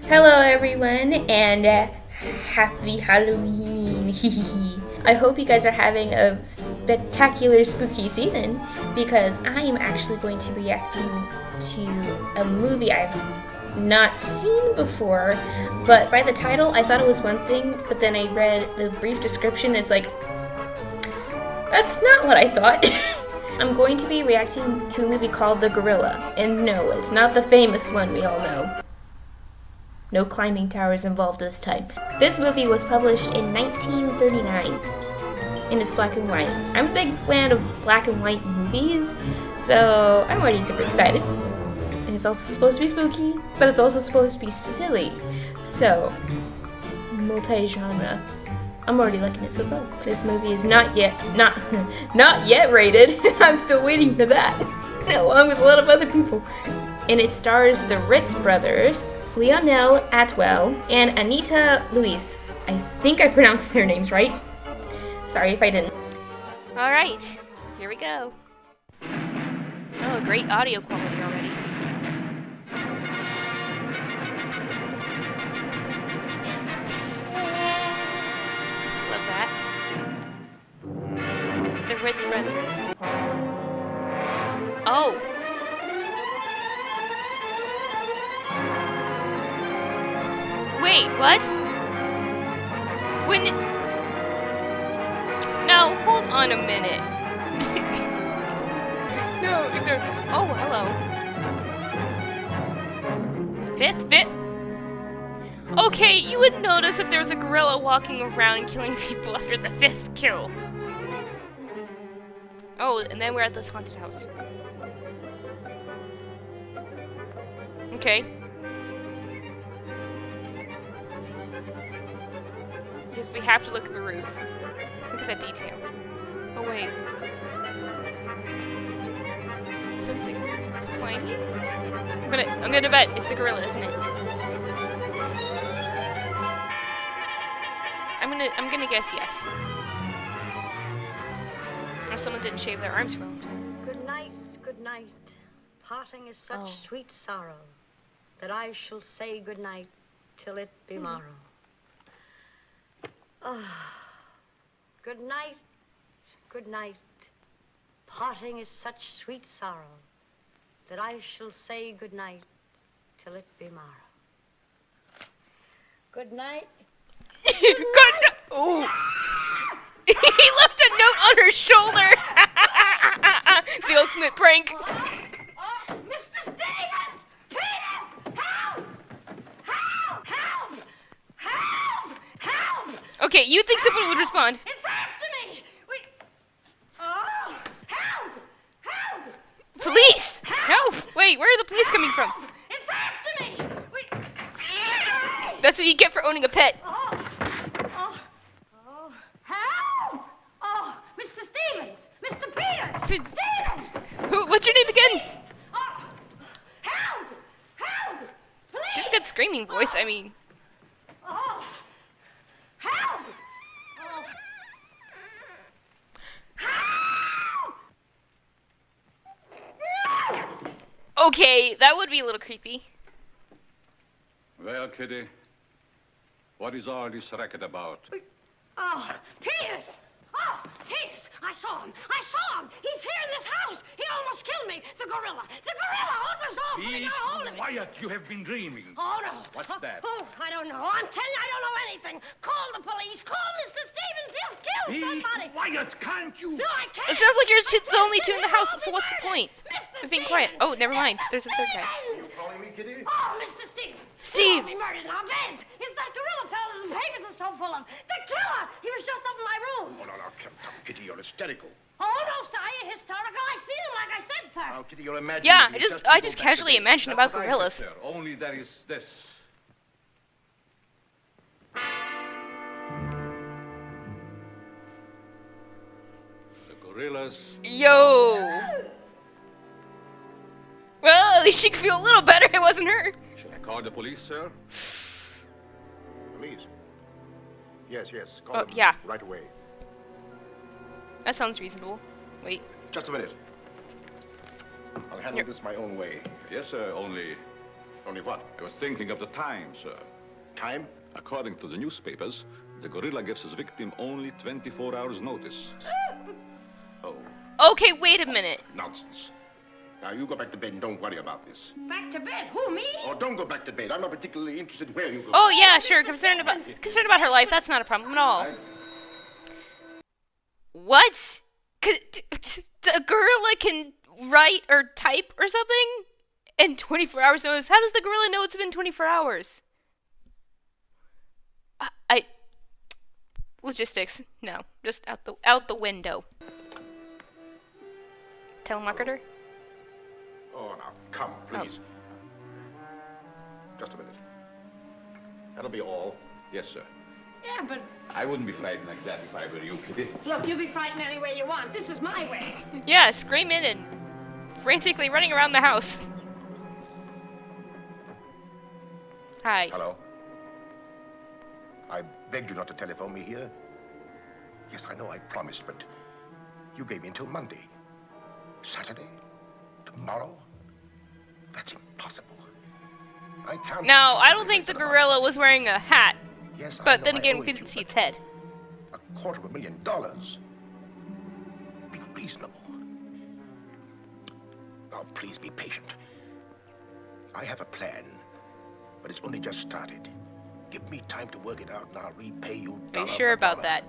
Hello everyone, and happy Halloween! I hope you guys are having a spectacular spooky season because I am actually going to be reacting to a movie I've not seen before, but by the title I thought it was one thing, but then I read the brief description, it's like, that's not what I thought. I'm going to be reacting to a movie called The Gorilla, and no, it's not the famous one we all know. No climbing towers involved this time. This movie was published in 1939, and it's black and white. I'm a big fan of black and white movies, so I'm already super excited. And it's also supposed to be spooky, but it's also supposed to be silly. So, multi-genre. I'm already liking it so far. This movie is not yet rated. I'm still waiting for that, along with a lot of other people. And it stars the Ritz brothers, Lionel Atwell, and Anita Luis. I think I pronounced their names right. Sorry if I didn't. Alright, here we go. Oh, great audio quality already. Love that. The Ritz brothers. Oh! Wait, what? When... No, hold on a minute. No. Oh, hello. Fifth? Okay, you would notice if there was a gorilla walking around killing people after the fifth kill. Oh, and then we're at this haunted house. Okay. Yes, we have to look at the roof. Look at that detail. Oh wait. Something's climbing? I'm gonna bet it's the gorilla, isn't it? I'm gonna guess yes. Or someone didn't shave their arms for a long time. Good night. Parting is such sweet sorrow that I shall say good night till it be morrow. Good night. Parting is such sweet sorrow that I shall say good night till it be morrow. Good night. Oh. He left a note on her shoulder. The ultimate prank. Oh, Mr. Stevens! Peter! Help! Okay, you'd think someone would respond. It's after me! Help! Police! No! Wait, where are the police coming from? It's after me! That's what you get for owning a pet. Help! Oh, Mr. Stevens! Mr. Peter! Stevens! What's your name again? Oh, help! Please! She's a good screaming voice, I mean. Oh, help! Help! Okay, that would be a little creepy. Well, Kitty, what is all this racket about? Oh, Peters! I saw him! He's here in this house! He almost killed me! The gorilla! Opens off! Be quiet! You have been dreaming. Oh, no. What's that? Oh, I don't know. I'm telling you, I don't know anything. Call the police. Call Mr. Stevens. He'll kill somebody. Be quiet, can't you? No, I can't. It sounds like you're the only two in the house, so what's the point Mr. of being quiet? Stevens! Oh, never mind. There's a third guy. Stevens! Calling me, Kitty? Oh, Mr. Stevens! Steve! We murdered in our beds! Is that gorilla fella the papers are so full of? The killer! He was just up in my room! Oh, no, come, Kitty, you're hysterical. Oh, no, sir, you're hysterical. I seen him like I said, sir. Oh, Kitty, you're imagining. Yeah, it. I just casually imagined about That's what I gorillas. said, sir. Only there is this. The gorillas. Yo! Well, at least she could feel a little better. It wasn't her. Shall I call the police, sir? Police? Yes, call Oh, them yeah. right away. That sounds reasonable. Wait. Just a minute. I'll handle this my own way. Yes, sir, only Only what? I was thinking of the time, sir. Time? According to the newspapers, the gorilla gives his victim only 24 hours notice. Oh, Okay, wait a minute. nonsense. Now, you go back to bed and don't worry about this. Back to bed. Who, me? Or don't go back to bed. I'm not particularly interested where you go. Oh yeah, sure. Concerned about her life. That's not a problem at all. What? A gorilla can write or type or something in 24 hours notice. How does the gorilla know it's been 24 hours? Logistics. No, just out the window. Telemarketer. Oh, now, come, please. Just a minute. That'll be all. Yes, sir. Yeah, but I wouldn't be frightened like that if I were you, Kitty. look, you be frightened any way you want. This is my way. Yeah, screaming and frantically running around the house. Hi. Hello? I begged you not to telephone me here. Yes, I know I promised, but you gave me until Monday. Saturday? Tomorrow? That's impossible. I can't... Now, I don't think the gorilla was wearing a hat, Yes, I but know then I again, owe we it couldn't you, see but its head. $250,000. Be reasonable. Now, please be patient. I have a plan, but it's only just started. Give me time to work it out, and I'll repay you. Are you dollar sure for about dollar. that?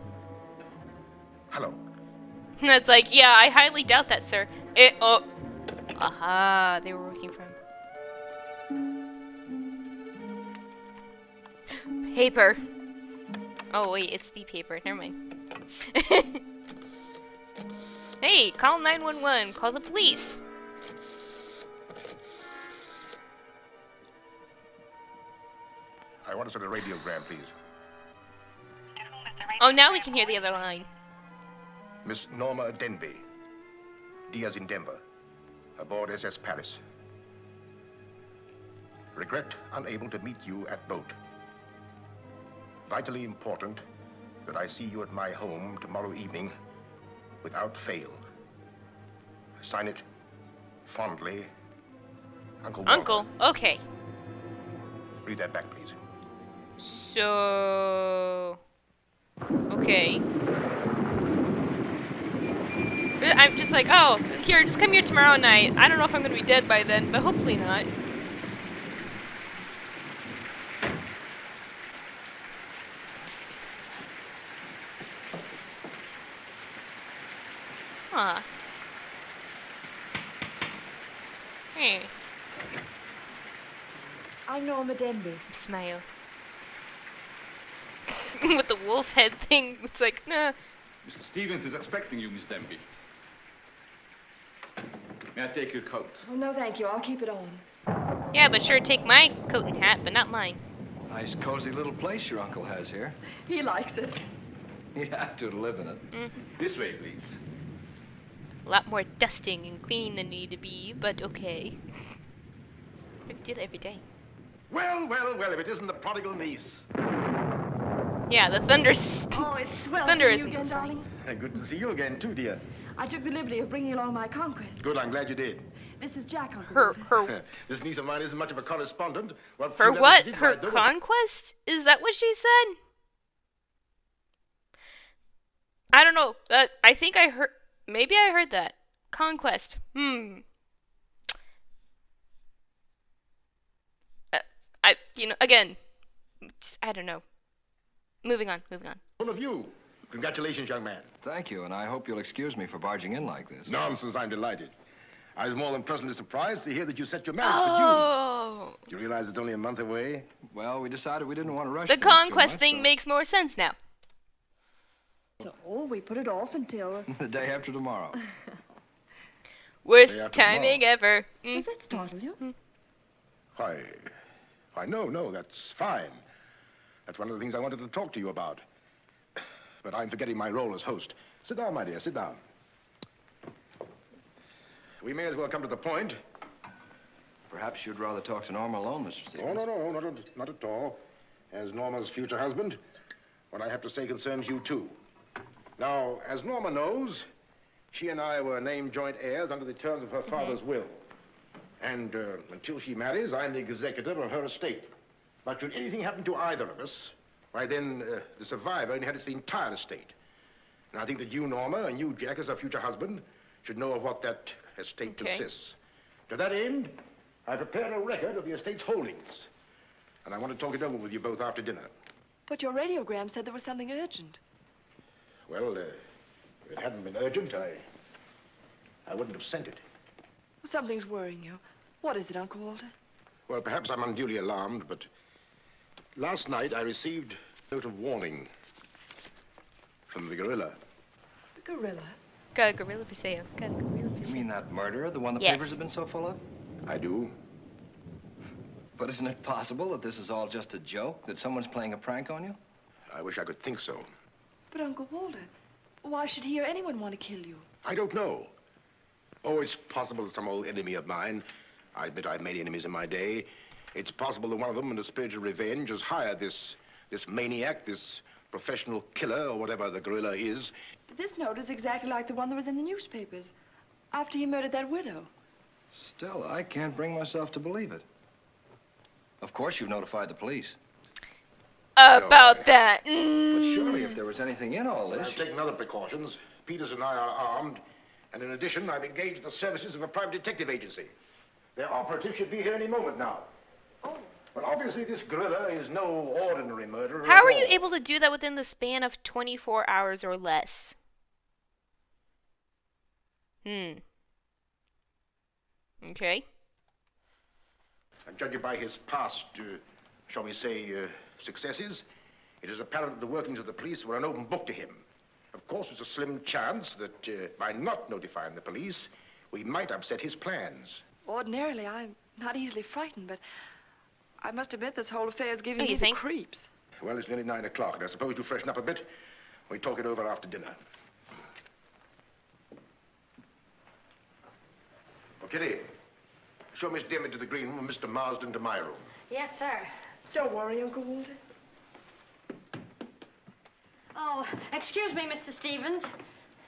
Hello. And it's like, yeah, I highly doubt that, sir. Aha, they were working for him. Paper. Oh, wait, it's the paper. Never mind. Hey, call 911. Call the police. I want to send a radiogram, please. Oh, now we can hear the other line. Miss Norma Denby. D as in Denver. Aboard SS Paris. Regret unable to meet you at boat. Vitally important that I see you at my home tomorrow evening without fail. Sign it fondly, Uncle Walter. Uncle, okay. Read that back, please. So... Okay. I'm just like, oh, here, just come here tomorrow night. I don't know if I'm gonna be dead by then, but hopefully not. Aw. Hey, I'm Norma Denby. smile. With the wolf head thing, it's like, nah. Mr. Stevens is expecting you, Miss Denby. May I take your coat? Oh, no, thank you. I'll keep it on. Yeah, but sure, take my coat and hat, but not mine. Nice, cozy little place your uncle has here. He likes it. You have to live in it. This way, please. A lot more dusting and cleaning than need to be, but okay. I have to do that every day. Well, well, well, if it isn't the prodigal niece. Yeah, the thunder's... Oh, it's swell. Thunder seeing isn't you again, the same. darling. Good to see you again, too, dear. I took the liberty of bringing along my conquest. Good, I'm glad you did. This is Jack, Uncle Her, Walter. her, This niece of mine isn't much of a correspondent. Well, her few letters what? she did Her write, though, conquest? Is that what she said? I don't know. I think I heard... Maybe I heard that. Conquest. Again, just, I don't know. Moving on. Full of you. Congratulations, young man. Thank you, and I hope you'll excuse me for barging in like this. Nonsense, I'm delighted. I was more than pleasantly surprised to hear that you set your marriage Oh, for June. Do you realize it's only a month away? Well, we decided we didn't want to rush the things too conquest much, thing so- makes more sense now. So we put it off until... The day after tomorrow. Worst after timing ever. Does that startle you? Why, no, that's fine. That's one of the things I wanted to talk to you about. But I'm forgetting my role as host. Sit down, my dear, sit down. We may as well come to the point. Perhaps you'd rather talk to Norma alone, Mr. Stevens. Oh, no, not at all. As Norma's future husband, what I have to say concerns you, too. Now, as Norma knows, she and I were named joint heirs under the terms of her father's will. And until she marries, I'm the executor of her estate. But should anything happen to either of us, why then the survivor inherits the entire estate. And I think that you, Norma, and you, Jack, as her future husband, should know of what that estate consists. To that end, I prepared a record of the estate's holdings. And I want to talk it over with you both after dinner. But your radiogram said there was something urgent. Well, if it hadn't been urgent, I wouldn't have sent it. Something's worrying you. What is it, Uncle Walter? Well, perhaps I'm unduly alarmed, but last night I received a note of warning from the gorilla. The gorilla? Got a gorilla for sale. Got a gorilla for You sale. mean that murderer, the one the Yes. papers have been so full of? I do. But isn't it possible that this is all just a joke, that someone's playing a prank on you? I wish I could think so. But, Uncle Walter, why should he or anyone want to kill you? I don't know. Oh, it's possible that some old enemy of mine, I admit I've made enemies in my day, it's possible that one of them, in a spirit of revenge, has hired this maniac, this professional killer, or whatever the gorilla is. This note is exactly like the one that was in the newspapers after he murdered that widow. Still, I can't bring myself to believe it. Of course, you've notified the police. About that. But surely, if there was anything in all this... I've taken other precautions. Peters and I are armed, and in addition, I've engaged the services of a private detective agency. Their operative should be here any moment now. Oh. But obviously, this gorilla is no ordinary murderer. How are you able to do that within the span of 24 hours or less? Okay. And judging by his past, shall we say, successes, it is apparent that the workings of the police were an open book to him. Of course, there's a slim chance that by not notifying the police, we might upset his plans. Ordinarily, I'm not easily frightened, but I must admit this whole affair is giving me the think? creeps. Well, it's nearly 9 o'clock, and I suppose you freshen up a bit. We talk it over after dinner. Oh, Kitty, show Miss Dim into the green room and Mr. Marsden to my room. Yes, sir. Don't worry, Uncle Walter. Oh, excuse me, Mr. Stevens.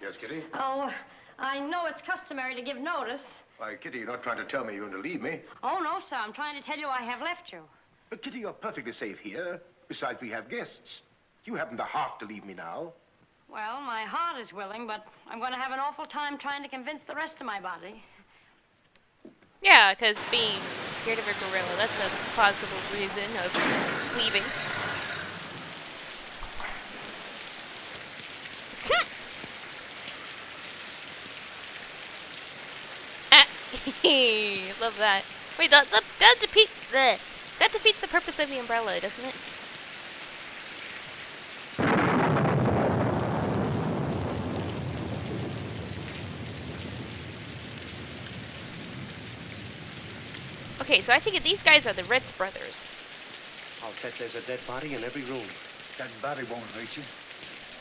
Yes, Kitty? Oh, I know it's customary to give notice. Why, Kitty, you're not trying to tell me you're going to leave me. Oh, no, sir. I'm trying to tell you I have left you. But, Kitty, you're perfectly safe here. Besides, we have guests. You haven't the heart to leave me now. Well, my heart is willing, but I'm going to have an awful time trying to convince the rest of my body. Yeah, because being scared of a gorilla, that's a plausible reason of leaving. Love that. Wait, that defeats the purpose of the umbrella, doesn't it? Okay, so I take it these guys are the Ritz brothers. I'll bet there's a dead body in every room. That body won't hurt you.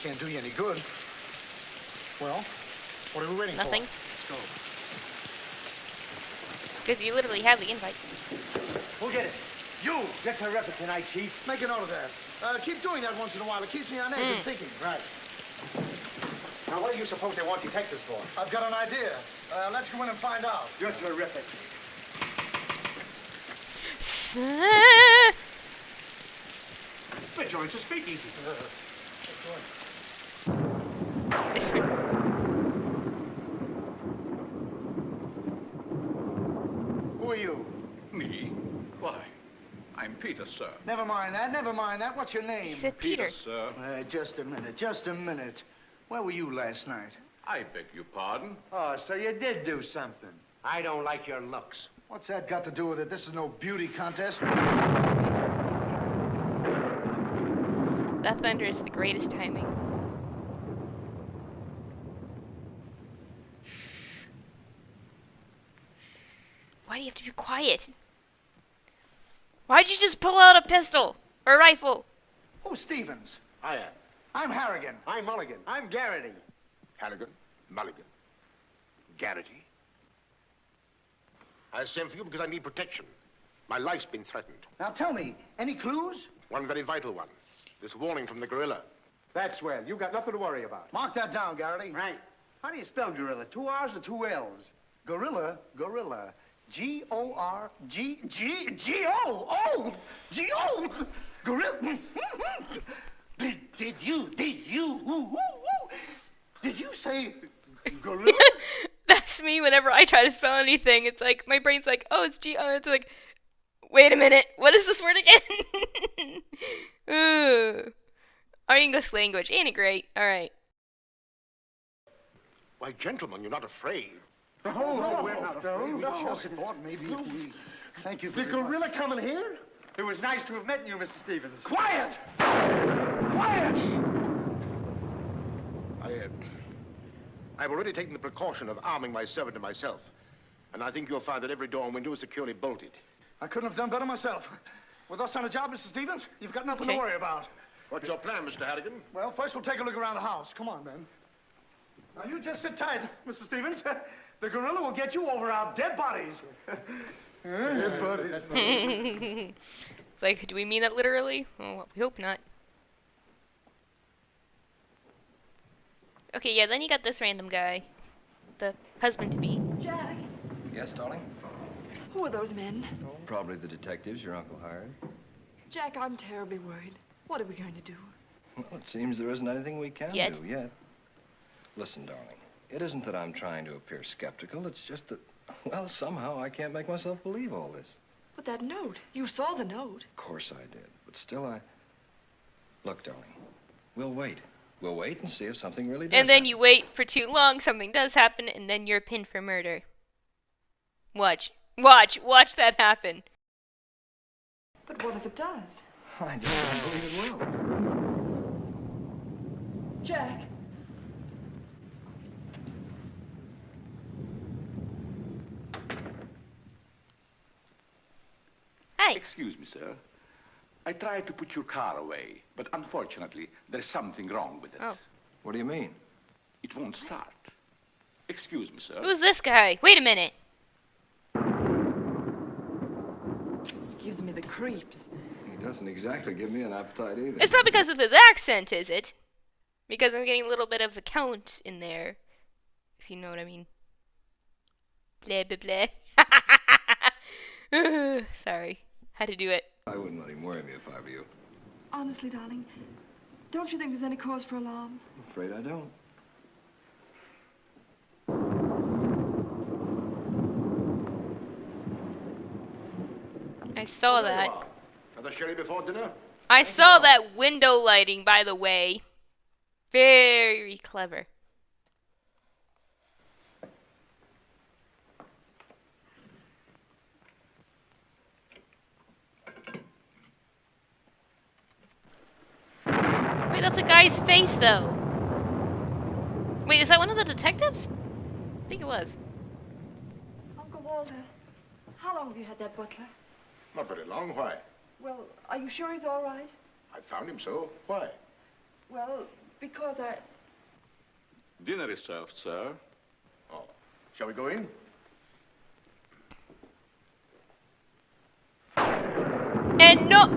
Can't do you any good. Well, what are we waiting Nothing. for? Let's go. Because you literally have the invite. Who did it? You! You're terrific tonight, Chief. Make a note of that. Keep doing that once in a while. It keeps me on edge and thinking. Right. Now, what do you suppose they want detectives for? I've got an idea. Let's go in and find out. You're terrific. But joins a speakeasy. Who are you? Me? Why, I'm Peter, sir. Never mind that. What's your name? He said Peter. Sir. Just a minute. Where were you last night? I beg your pardon. Oh, so you did do something. I don't like your looks. What's that got to do with it? This is no beauty contest. That thunder is the greatest timing. Why do you have to be quiet? Why'd you just pull out a pistol or a rifle? Who's Stevens? I am. I'm Harrigan. I'm Mulligan. I'm Garrity. Halligan, Mulligan, Garrity. I sent for you because I need protection. My life's been threatened. Now tell me, any clues? One very vital one. This warning from the gorilla. That's well. You've got nothing to worry about. Mark that down, Garrity. Right. How do you spell gorilla? 2 R's or 2 L's? Gorilla. G-O-R-G-G-G-O! G-O! Gorilla. Did you say gorilla? That's me whenever I try to spell anything. It's like, my brain's like, oh, it's G-O. It's like, wait a minute. What is this word again? Ooh. Our English language. Ain't it great? All right. Why, gentlemen, you're not afraid. No, we're not afraid. We just thought maybe if we... Thank you very much. The gorilla coming here? It was nice to have met you, Mr. Stevens. Quiet! Quiet! I've already taken the precaution of arming my servant and myself. And I think you'll find that every door and window is securely bolted. I couldn't have done better myself. With us on a job, Mr. Stevens, you've got nothing to worry about. What's your plan, Mr. Harrigan? Well, first we'll take a look around the house. Come on, then. Now, you just sit tight, Mr. Stevens. The gorilla will get you over our dead bodies. Dead bodies. It's like, do we mean that literally? Oh, we hope not. Okay, yeah, then you got this random guy. The husband-to-be. Jack, Yes, darling? who are those men? Probably the detectives your uncle hired. Jack, I'm terribly worried. What are we going to do? Well, it seems there isn't anything we can Yet. do yet. Listen, darling, it isn't that I'm trying to appear skeptical. It's just that, well, somehow I can't make myself believe all this. But that note, you saw the note. Of course I did, but still Look, darling, we'll wait. We'll wait and see if something really does And then happen. you wait for too long, something does happen, and then you're pinned for murder. Watch. Watch. Watch that happen. But what if it does? I just don't believe it will. Jack, Hi. Excuse me, sir. I tried to put your car away, but unfortunately, there's something wrong with it. Oh. What do you mean? It won't start. Excuse me, sir. Who's this guy? Wait a minute. gives me the creeps. He doesn't exactly give me an appetite either. It's not because of his accent, is it? Because I'm getting a little bit of the count in there. If you know what I mean. Blah, blah, blah. Sorry. Had to do it. I wouldn't let him worry me if I were you. Honestly, darling, don't you think there's any cause for alarm? I'm afraid I don't. I saw that. Another sherry before dinner? I saw that window lighting, by the way. Very clever. Wait, that's a guy's face, though. Wait, is that one of the detectives? I think it was. Uncle Walter, how long have you had that butler? Not very long. Why? Well, are you sure he's all right? I found him so. Why? Well, because Dinner is served, sir. Oh. Shall we go in? And no,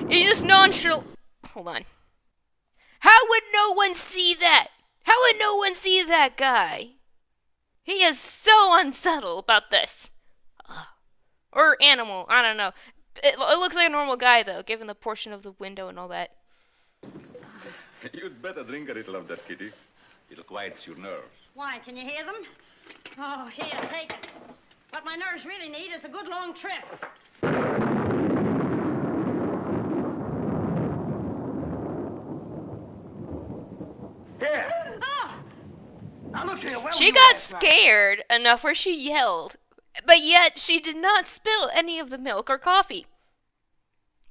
it's just nonchalant. Hold on. How would no one see that? How would no one see that guy? He is so unsubtle about this. Or animal, I don't know. It looks like a normal guy, though, given the portion of the window and all that. You'd better drink a little of that, Kitty. It'll quiet your nerves. Why, can you hear them? Oh, here, take it. What my nerves really need is a good long trip. Here. Oh! Now look here. Where were She you got last night? scared enough where she yelled, but yet she did not spill any of the milk or coffee.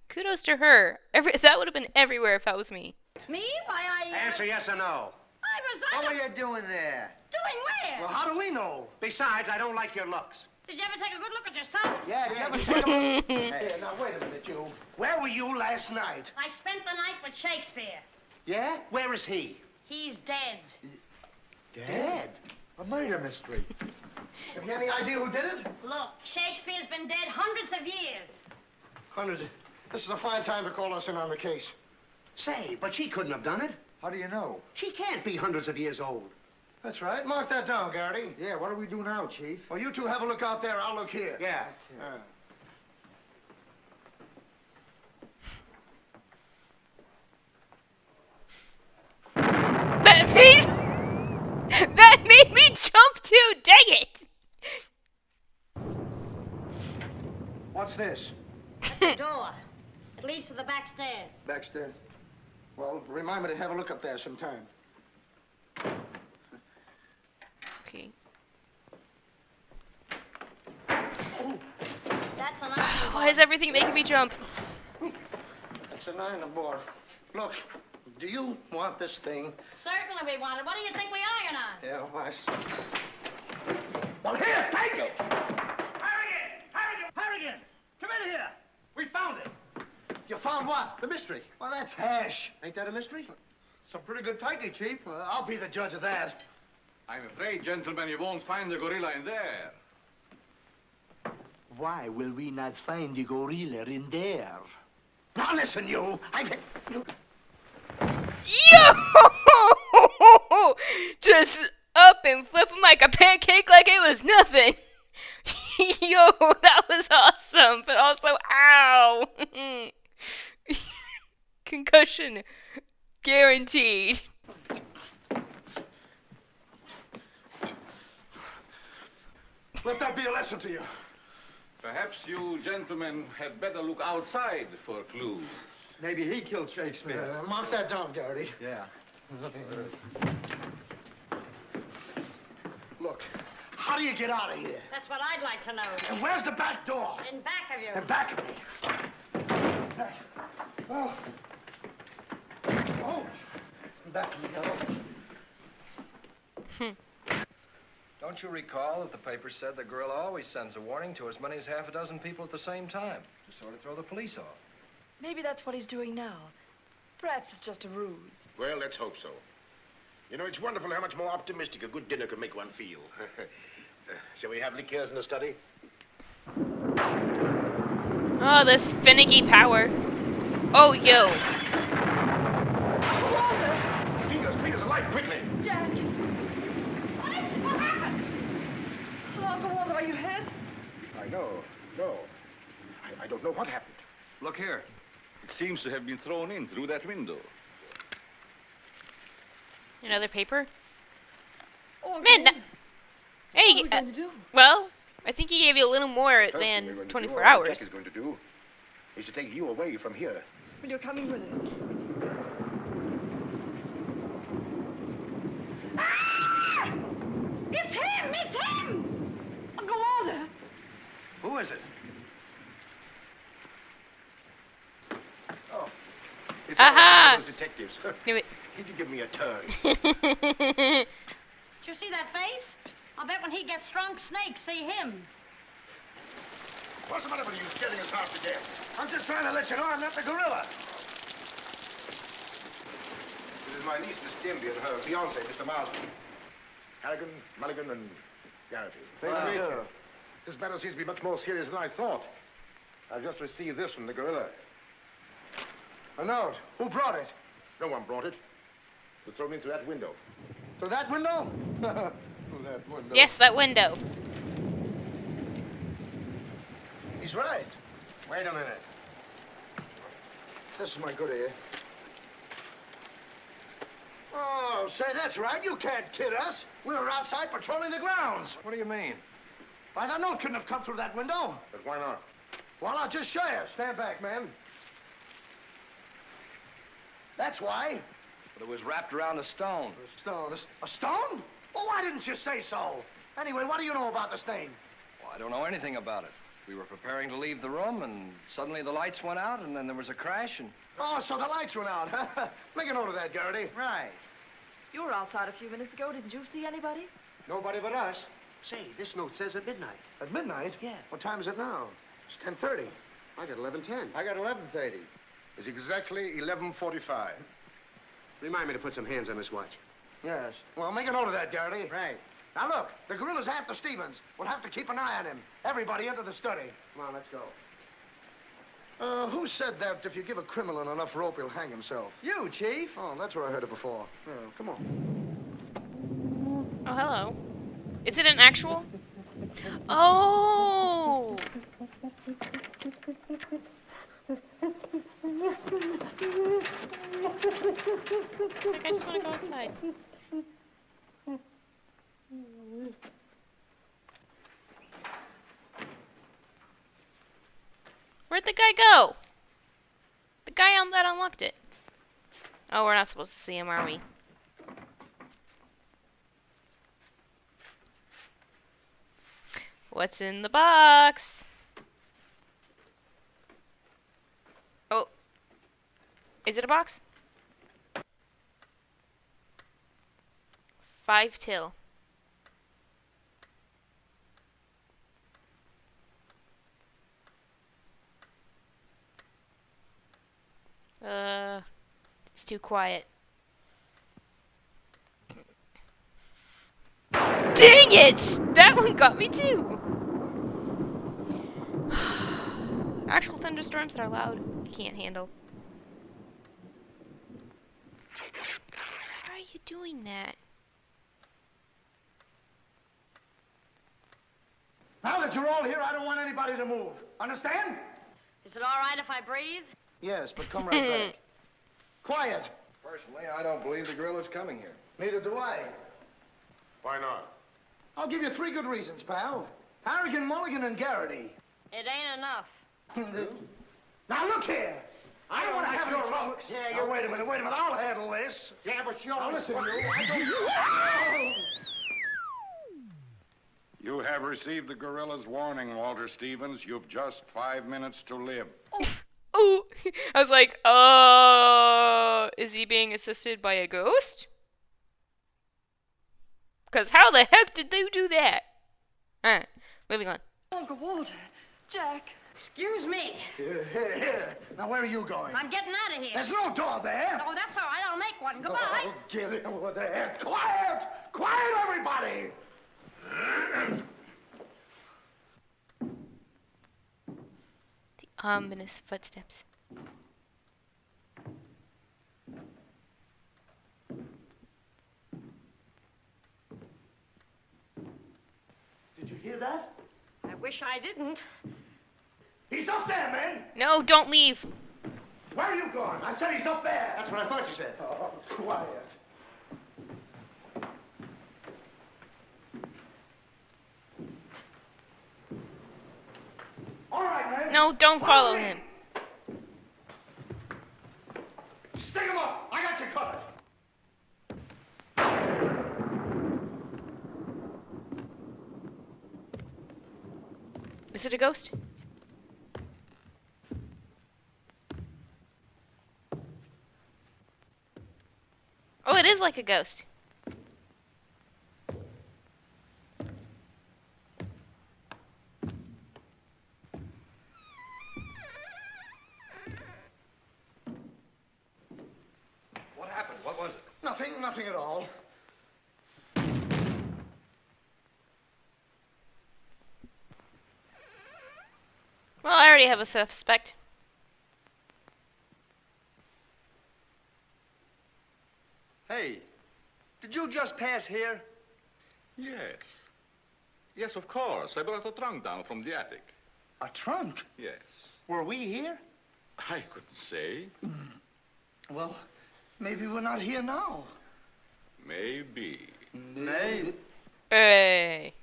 Kudos to her. That would have been everywhere if that was me. Me? Why, Answer yes or no. What were you doing there? Doing where? Well, how do we know? Besides, I don't like your looks. Did you ever take a good look at yourself? Yeah, did you ever take a look? Hey, now, wait a minute, you. Where were you last night? I spent the night with Shakespeare. Yeah? Where is he? He's dead. Dead? A murder mystery. Have you any idea who did it? Look, Shakespeare's been dead hundreds of years. Hundreds. This is a fine time to call us in on the case. Say, but she couldn't have done it. How do you know? She can't be hundreds of years old. That's right. Mark that down, Garrity. Yeah, what do we do now, Chief? Well, you two have a look out there. I'll look here. Yeah. That made me jump too. Dang it! What's this? That's the door. It leads to the back stairs. Backstairs. Well, remind me to have a look up there sometime. Okay. That's an iron Why is everything making me jump? That's an iron board. Look, do you want this thing? Certainly we want it. What do you think we iron on? Yeah, well, I see. Well, here, take it! Harrigan! Come in here! We found it. You found what? The mystery. Well, that's hash. Ain't that a mystery? Some pretty good fighting, Chief. I'll be the judge of that. I'm afraid, gentlemen, you won't find the gorilla in there. Why will we not find the gorilla in there? Now listen, you. Yo! Just up and flip him like a pancake like it was nothing. Yo, that was awesome, but also, ow. Concussion guaranteed. Let that be a lesson to you. Perhaps you gentlemen had better look outside for clues. Maybe he killed Shakespeare. Mark that down, Garrity. Yeah. Look, how do you get out of here? That's what I'd like to know. And where's the back door? In back of you. In back of me. Oh. Oh. Back we go. Don't you recall that the paper said the gorilla always sends a warning to as many as half a dozen people at the same time to sort of throw the police off? Maybe that's what he's doing now. Perhaps it's just a ruse. Well, let's hope so. You know, it's wonderful how much more optimistic a good dinner can make one feel. Shall we have liqueurs in the study? Oh, this finicky power. Oh, yo. Clean us alive, quickly! Jack! What happened? Oh, Uncle Walter, are you hit? I know. No. I don't know what happened. Look here. It seems to have been thrown in through that window. Another paper? Oh, Man, hey, what are we going to do? well, I think he gave you a little more First thing we're than going to 24 do, or hours. Jack is going to do, is to take you away from here. Well, you're coming with us. Ah! It's him! It's him! Uncle Walter! Who is it? Oh. It's Aha! those detectives. Knew it. Did you give me a turn? Did you see that face? I'll bet when he gets drunk, snakes see him. What's the matter with you scaring us half to death? I'm just trying to let you know I'm not the gorilla. This is my niece, Miss Denby, and her fiancé, Mr. Marsden. Harrigan, Mulligan, and Garrity. Pleased to meet you. This matter seems to be much more serious than I thought. I've just received this from the gorilla. A note. Who brought it? No one brought it. It was thrown in through that window. Through that window? Through that window. Yes, that window. He's right. Wait a minute. This is my good ear. Oh, say, that's right. You can't kid us. We were outside patrolling the grounds. What do you mean? Why, that note couldn't have come through that window. But why not? Well, I'll just show you. Stand back, man. That's why. But it was wrapped around a stone. A stone. A stone? Well, why didn't you say so? Anyway, what do you know about this thing? Well, I don't know anything about it. We were preparing to leave the room, and suddenly the lights went out, and then there was a crash, and... Oh, so the lights went out. Make a note of that, Garrity. Right. You were outside a few minutes ago. Didn't you see anybody? Nobody but us. Say, this note says at midnight. At midnight? Yeah. What time is it now? It's 10:30. I got 11:10. I got 11:30. It's exactly 11:45. Remind me to put some hands on this watch. Yes. Well, make a note of that, Garrity. Right. Now, look, the gorilla's after Stevens. We'll have to keep an eye on him. Everybody into the study. Come on, let's go. Who said that if you give a criminal enough rope, he'll hang himself? You, Chief. Oh, that's where I heard it before. Yeah, come on. Oh, hello. Is it an actual? Oh! It's like I just want to go outside. Where'd the guy go? The guy on that unlocked it. Oh, we're not supposed to see him, are we? What's in the box? Oh. Is it a box? 5 till. It's too quiet. Dang it! That one got me too! Actual thunderstorms that are loud, I can't handle. Why are you doing that? Now that you're all here, I don't want anybody to move. Understand? Is it all right if I breathe? Yes, but come right back. Quiet. Personally, I don't believe the gorilla's coming here. Neither do I. Why not? I'll give you 3 good reasons, pal. Harrigan, Mulligan, and Garrity. It ain't enough. Now look here. I don't want to have your trouble. Yeah, wait a minute. I'll handle this. Yeah, but you... Now listen, you. I don't... You have received the gorilla's warning, Walter Stevens. You've just 5 minutes to live. Oh, I was like, is he being assisted by a ghost? Because how the heck did they do that? Alright, moving on. Uncle Walter, Jack. Excuse me. Here. Now, where are you going? I'm getting out of here. There's no door there. Oh, that's all right. I'll make one. Goodbye. Oh, get it over there. Quiet! Quiet, everybody! The ominous footsteps. Did you hear that? I wish I didn't. He's up there, man! No, don't leave. Where are you going? I said he's up there. That's what I thought you said. Oh, quiet. All right, man. No, don't follow him. Stick him up. I got you covered. Is it a ghost? Oh, it is like a ghost. What happened? What was it? Nothing at all. Well, I already have a suspect. Hey, did you just pass here? Yes. Yes, of course. I brought a trunk down from the attic. A trunk? Yes. Were we here? I couldn't say. Well, maybe we're not here now. Maybe. Maybe. Hey.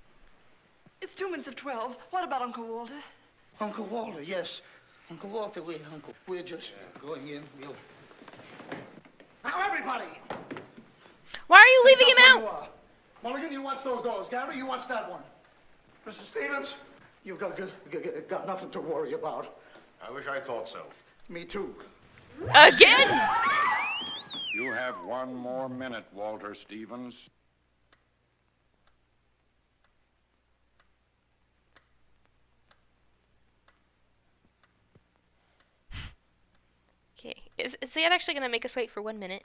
It's 2 minutes of 12. What about Uncle Walter? Uncle Walter, yes. Uncle Walter, we're just going in. We'll... Now, everybody! Why are you leaving him out? Mulligan, you watch those doors. Gary, you watch that one. Mr. Stevens, you've got nothing to worry about. I wish I thought so. Me too. Again? You have 1 more minute, Walter Stevens. Okay, is that actually gonna make us wait for 1 minute?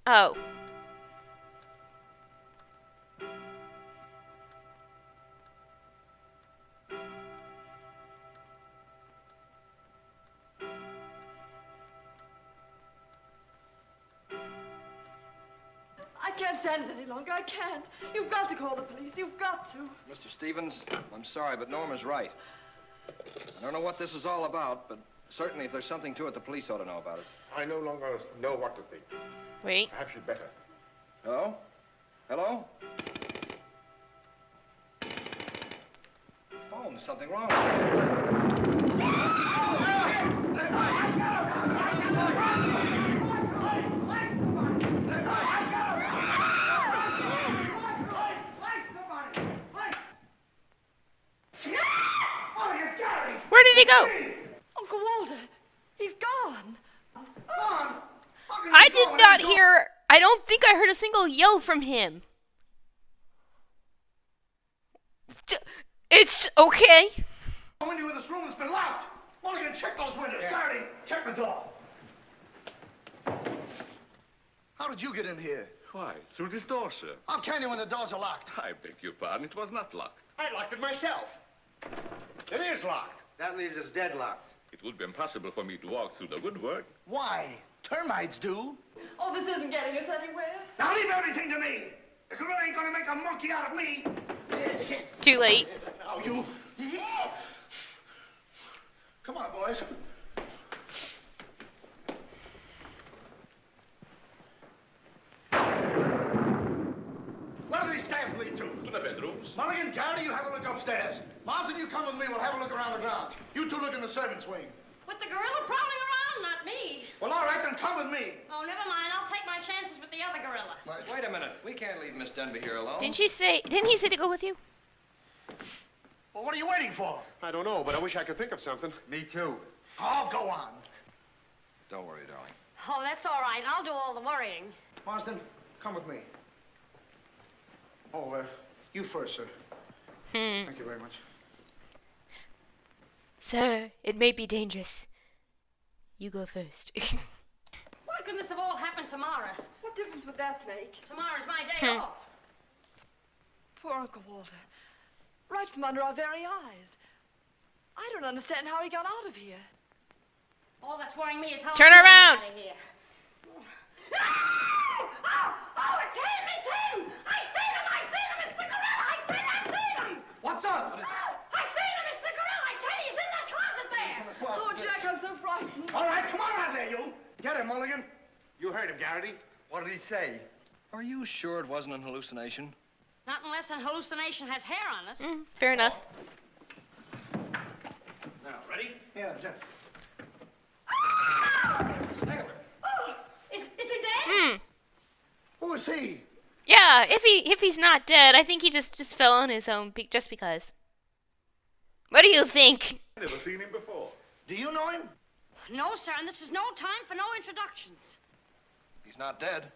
Oh. can't stand it any longer. I can't. You've got to call the police. You've got to. Mr. Stevens, I'm sorry, but Norma's right. I don't know what this is all about, but certainly if there's something to it, the police ought to know about it. I no longer know what to think. Wait. Perhaps you'd better. Hello? Hello? Phone, something wrong with it. Where did he go? Uncle Walter, he's gone. I did not hear. I don't think I heard a single yell from him. It's okay. The window in this room has been locked. Mulligan, check those windows. Garrity, check the door. How did you get in here? Why, through this door, sir. How can you when the doors are locked? I beg your pardon, it was not locked. I locked it myself. It is locked. That leaves us deadlocked. It would be impossible for me to walk through the woodwork. Why? Termites do. Oh, this isn't getting us anywhere. Now leave everything to me. The gorilla ain't gonna make a monkey out of me. Too late. Now you. Come on, boys. Where do these stairs lead to? To the bedrooms. Mulligan, Garrity, you have a look upstairs. Marsden, you come with me. We'll have a look around the grounds. You two look in the servants' wing. With the gorilla prowling around, not me. Well, all right, then come with me. Oh, never mind. I'll take my chances with the other gorilla. Wait a minute. We can't leave Miss Denby here alone. Didn't he say to go with you? Well, what are you waiting for? I don't know, but I wish I could think of something. Me too. Oh, go on. Don't worry, darling. Oh, that's all right. I'll do all the worrying. Marsden, come with me. Oh, you first, sir. Thank you very much. Sir, it may be dangerous. You go first. Why couldn't this have all happened tomorrow? What difference would that make? Tomorrow's my day off. Poor Uncle Walter. Right from under our very eyes. I don't understand how he got out of here. All that's worrying me is how Turn I'm gonna around. get out of here. Oh, it's him! It's him! I seen him! I seen him! It's the gorilla! I seen him! What's up? Oh, I seen him! It's the gorilla! I tell you, he's in that closet there! Oh, Jack, I'm so frightened. All right, come on out there, you. Get him, Mulligan. You heard him, Garrity. What did he say? Are you sure it wasn't an hallucination? Not unless an hallucination has hair on it. Fair enough. Now, ready? Yeah, Jeff. Oh, is he dead? Who is he? Yeah, if he's not dead, I think he just fell on his own just because. What do you think? I've never seen him before. Do you know him? No, sir, and this is no time for no introductions. He's not dead.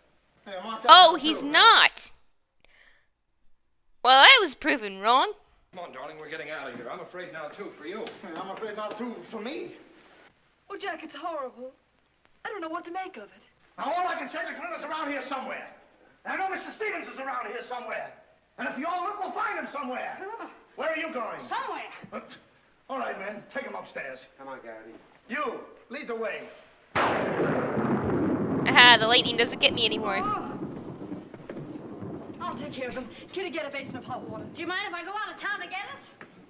Yeah, mark that Oh, down, he's too. not. Well, I was proven wrong. Come on, darling, we're getting out of here. I'm afraid now, too, for you. Yeah, I'm afraid not too for me. Oh, Jack, it's horrible. I don't know what to make of it. Now, all I can say, the gorilla's around here somewhere. And I know Mr. Stevens is around here somewhere. And if you all look, we'll find him somewhere. Where are you going? Somewhere. All right, men, take him upstairs. Come on, Garrity. You, lead the way. Aha, the lightning doesn't get me anymore. I'll take care of him. Kitty, get a basin of hot water. Do you mind if I go out of town to get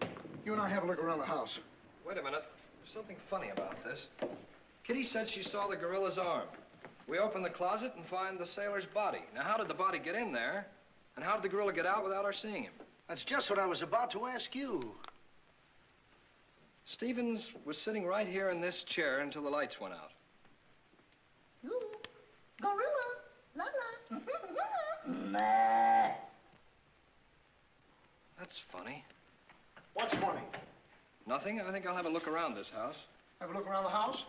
it? You and I have a look around the house. Wait a minute. There's something funny about this. Kitty said she saw the gorilla's arm. We open the closet and find the sailor's body. Now, how did the body get in there? And how did the gorilla get out without our seeing him? That's just what I was about to ask you. Stevens was sitting right here in this chair until the lights went out. Gorilla. La la. Nah. That's funny. What's funny? Nothing. I think I'll have a look around this house. Have a look around the house?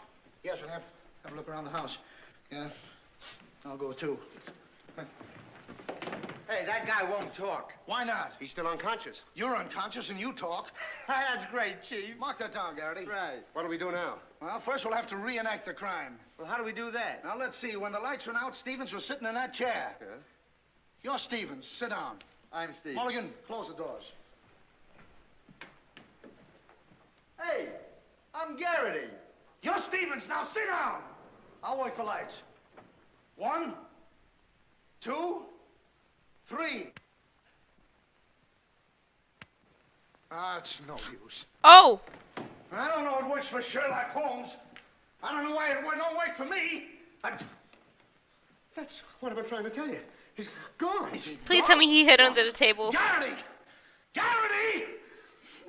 Yes, we'll have a look around the house. Yeah. I'll go too. Hey, that guy won't talk. Why not? He's still unconscious. You're unconscious and you talk. That's great, Chief. Mark that down, Garrity. Right. What do we do now? Well, first we'll have to reenact the crime. Well, how do we do that? Now, let's see. When the lights went out, Stevens was sitting in that chair. Yeah? You're Stevens. Sit down. I'm Steve. Mulligan, close the doors. Hey, I'm Garrity. You're Stevens. Now sit down. I'll work the lights. 1, 2, 3. It's no use. Oh! I don't know it works for Sherlock Holmes. I don't know why it don't work for me. That's what I've been trying to tell you. He's gone. Please tell me he hid under the table. Garrity! Garrity!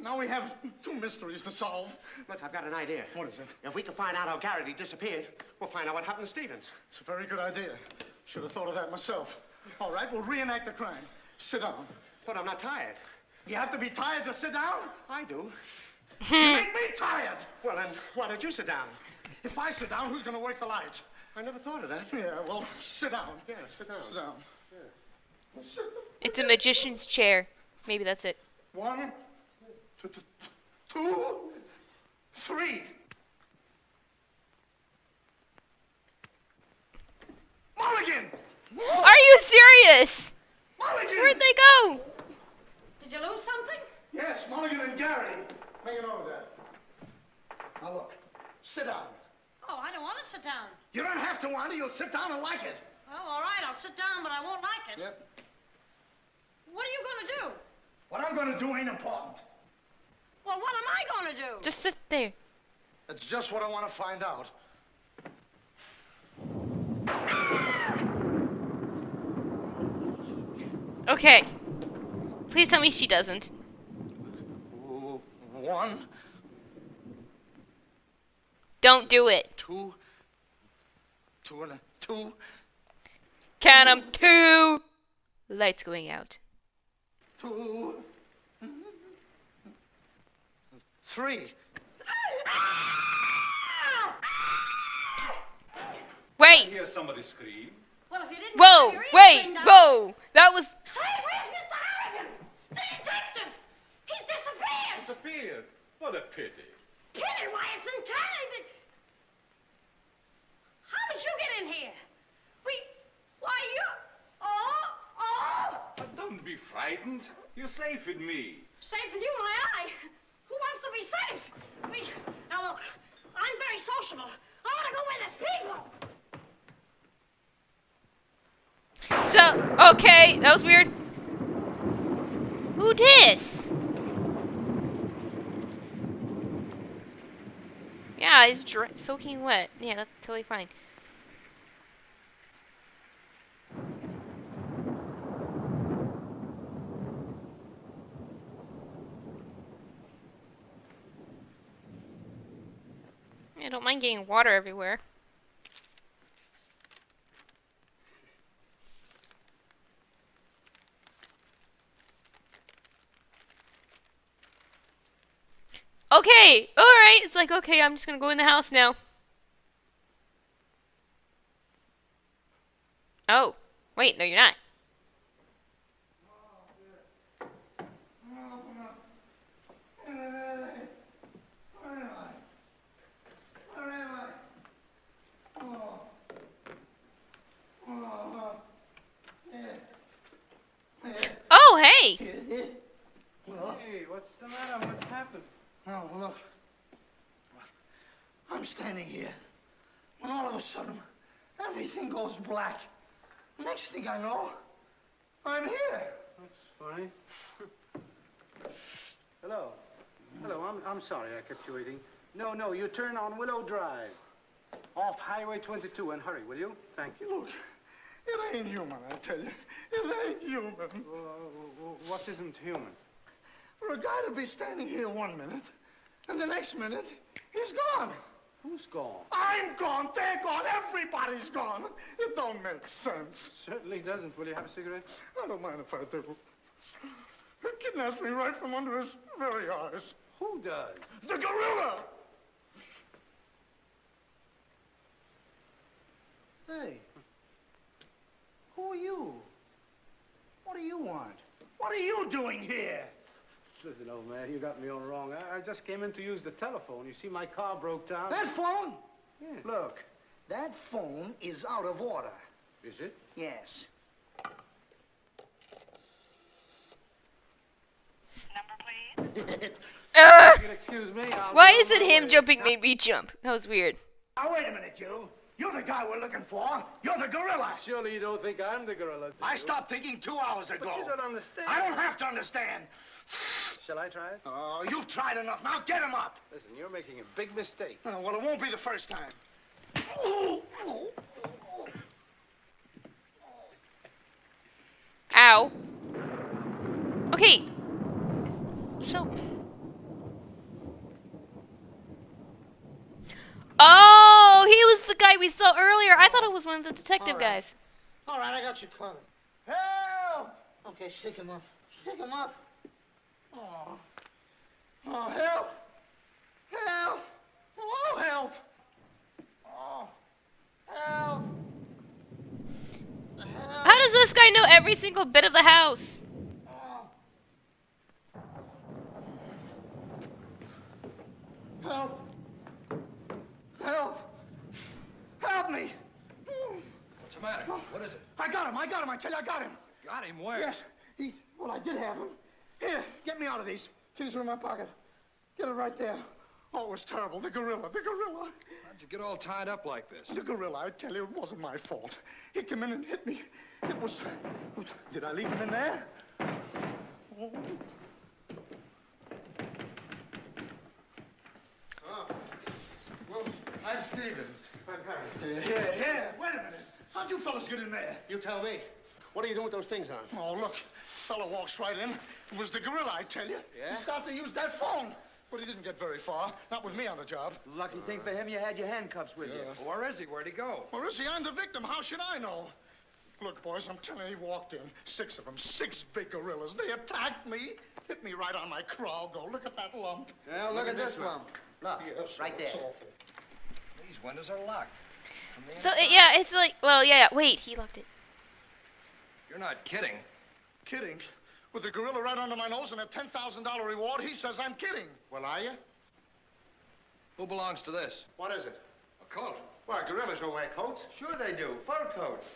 Now we have 2 mysteries to solve. Look, I've got an idea. What is it? If we can find out how Garrity disappeared, we'll find out what happened to Stevens. It's a very good idea. Should have thought of that myself. All right, we'll reenact the crime. Sit down. But I'm not tired. You have to be tired to sit down? I do. You make me tired. Well, then, why don't you sit down? If I sit down, who's going to work the lights? I never thought of that. Yeah, well, sit down. Yeah, sit down. Sit down. It's a magician's chair. Maybe that's it. 1, 2, 3. Mulligan! Are you serious? Mulligan! Where'd they go? Did you lose something? Yes, Mulligan and Garrity. Make a note of that. Now look, sit down. Oh, I don't want to sit down. You don't have to want it. You'll sit down and like it. Oh, all right, I'll sit down, but I won't like it. Yep. What are you going to do? What I'm going to do ain't important. Well, what am I going to do? Just sit there. That's just what I want to find out. Okay. Please tell me she doesn't. 1, Don't do it. 2, 2 and a 2. Count 'em. 2. Lights going out. 2, 3. Wait. Hear somebody scream. Well, if you didn't... Whoa. your ears Wait. cleaned out- Whoa. That was... Say, where's Mr. Harrigan? The detective! He's disappeared! Disappeared. What a pity. Kitty, why, it's entirely... How did you get in here? Why, you... Oh! But don't be frightened. You're safe with me. Safe with you, my eye. Who wants to be safe? Now, look, I'm very sociable. I want to go where there's people. So, okay. That was weird. Who dis? Yeah, he's soaking wet. Yeah, that's totally fine. I don't mind getting water everywhere. Okay, alright. It's like, okay, I'm just gonna go in the house now. Oh, wait, no, you're not. Oh, hey! Hey, what's the matter? What's happened? Oh, look. I'm standing here, and all of a sudden, everything goes black. Next thing I know, I'm here. That's funny. Hello. Hello, I'm sorry I kept you waiting. No, you turn on Willow Drive. Off Highway 22, and hurry, will you? Thank you. Look, it ain't human, I tell you. It ain't human. What isn't human? For a guy to be standing here 1 minute, and the next minute, he's gone. Who's gone? I'm gone, they're gone, everybody's gone. It don't make sense. Certainly doesn't. Will you have a cigarette? I don't mind if I do. He kidnaps me right from under his very eyes. Who does? The gorilla! Hey, who are you? What do you want? What are you doing here? Listen, old man, you got me all wrong. I just came in to use the telephone. You see, my car broke down. That phone? Yeah. Look, that phone is out of order. Is it? Yes. Excuse me. Why is it him jumping made me jump? That was weird. Now, wait a minute, you. You're the guy we're looking for. You're the gorilla. Surely you don't think I'm the gorilla, do I you? stopped thinking 2 hours ago. But you don't understand. I don't have to understand. Shall I try it? Oh, you've tried enough. Now get him up. Listen, you're making a big mistake. Oh, well, it won't be the first time. Ow. Okay. So. Oh, he was the guy we saw earlier. I thought it was one of the detective guys. All right, I got you covered. Help! Okay, shake him up. Shake him up. Oh. Oh, help! Help! Oh, help! Oh, help! How does this guy know every single bit of the house? Help! Help! Help me! What's the matter? What is it? I got him! I tell you, I got him! Got him where? Yes. Well, I did have him. Here, get me out of these. Keys are in my pocket. Get it right there. Oh, it was terrible. The gorilla. How'd you get all tied up like this? The gorilla, I tell you, it wasn't my fault. He came in and hit me. It was... Did I leave him in there? Oh. Well, I'm Stevens. I'm Harry. Yeah. Wait a minute. How'd you fellas get in there? You tell me. What are you doing with those things on? Oh, look. Fellow walks right in. It was the gorilla, I tell you. Yeah? He started to use that phone. But he didn't get very far. Not with me on the job. Lucky thing for him, you had your handcuffs with you. Where is he? Where'd he go? Where is he? I'm the victim. How should I know? Look, boys, I'm telling you, he walked in. 6 of them. 6 big gorillas. They attacked me. Hit me right on my crawl. Go. Look at that lump. Well, look at this lump. Look, Yes, right there. it's awful. These windows are locked. From the So, inside. yeah, it's like, well, yeah, wait, he locked it. You're not kidding. Kidding? With the gorilla right under my nose and a $10,000 reward, he says I'm kidding. Well, are you? Who belongs to this? What is it? A coat. Well, gorillas don't wear coats. Sure they do. Fur coats.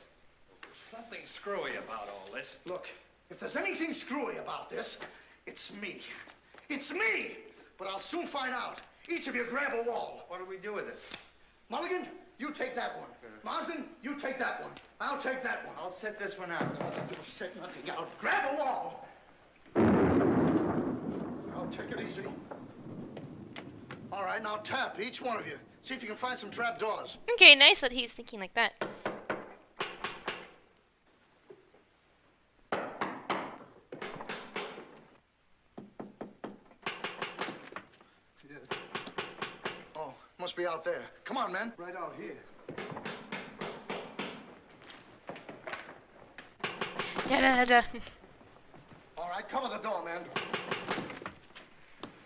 Something screwy about all this. Look, if there's anything screwy about this, it's me. It's me! But I'll soon find out. Each of you grab a wall. What do we do with it? Mulligan, you take that one. Marsden, you take that one. I'll take that one. I'll set this one out. You'll set nothing out. Grab a wall. I'll take it easy. All right, now tap, each one of you. See if you can find some trap doors. Okay, nice that he's thinking like that. Oh, must be out there. Come on, men. Right out here. Da-da-da-da. All right, cover the door, man.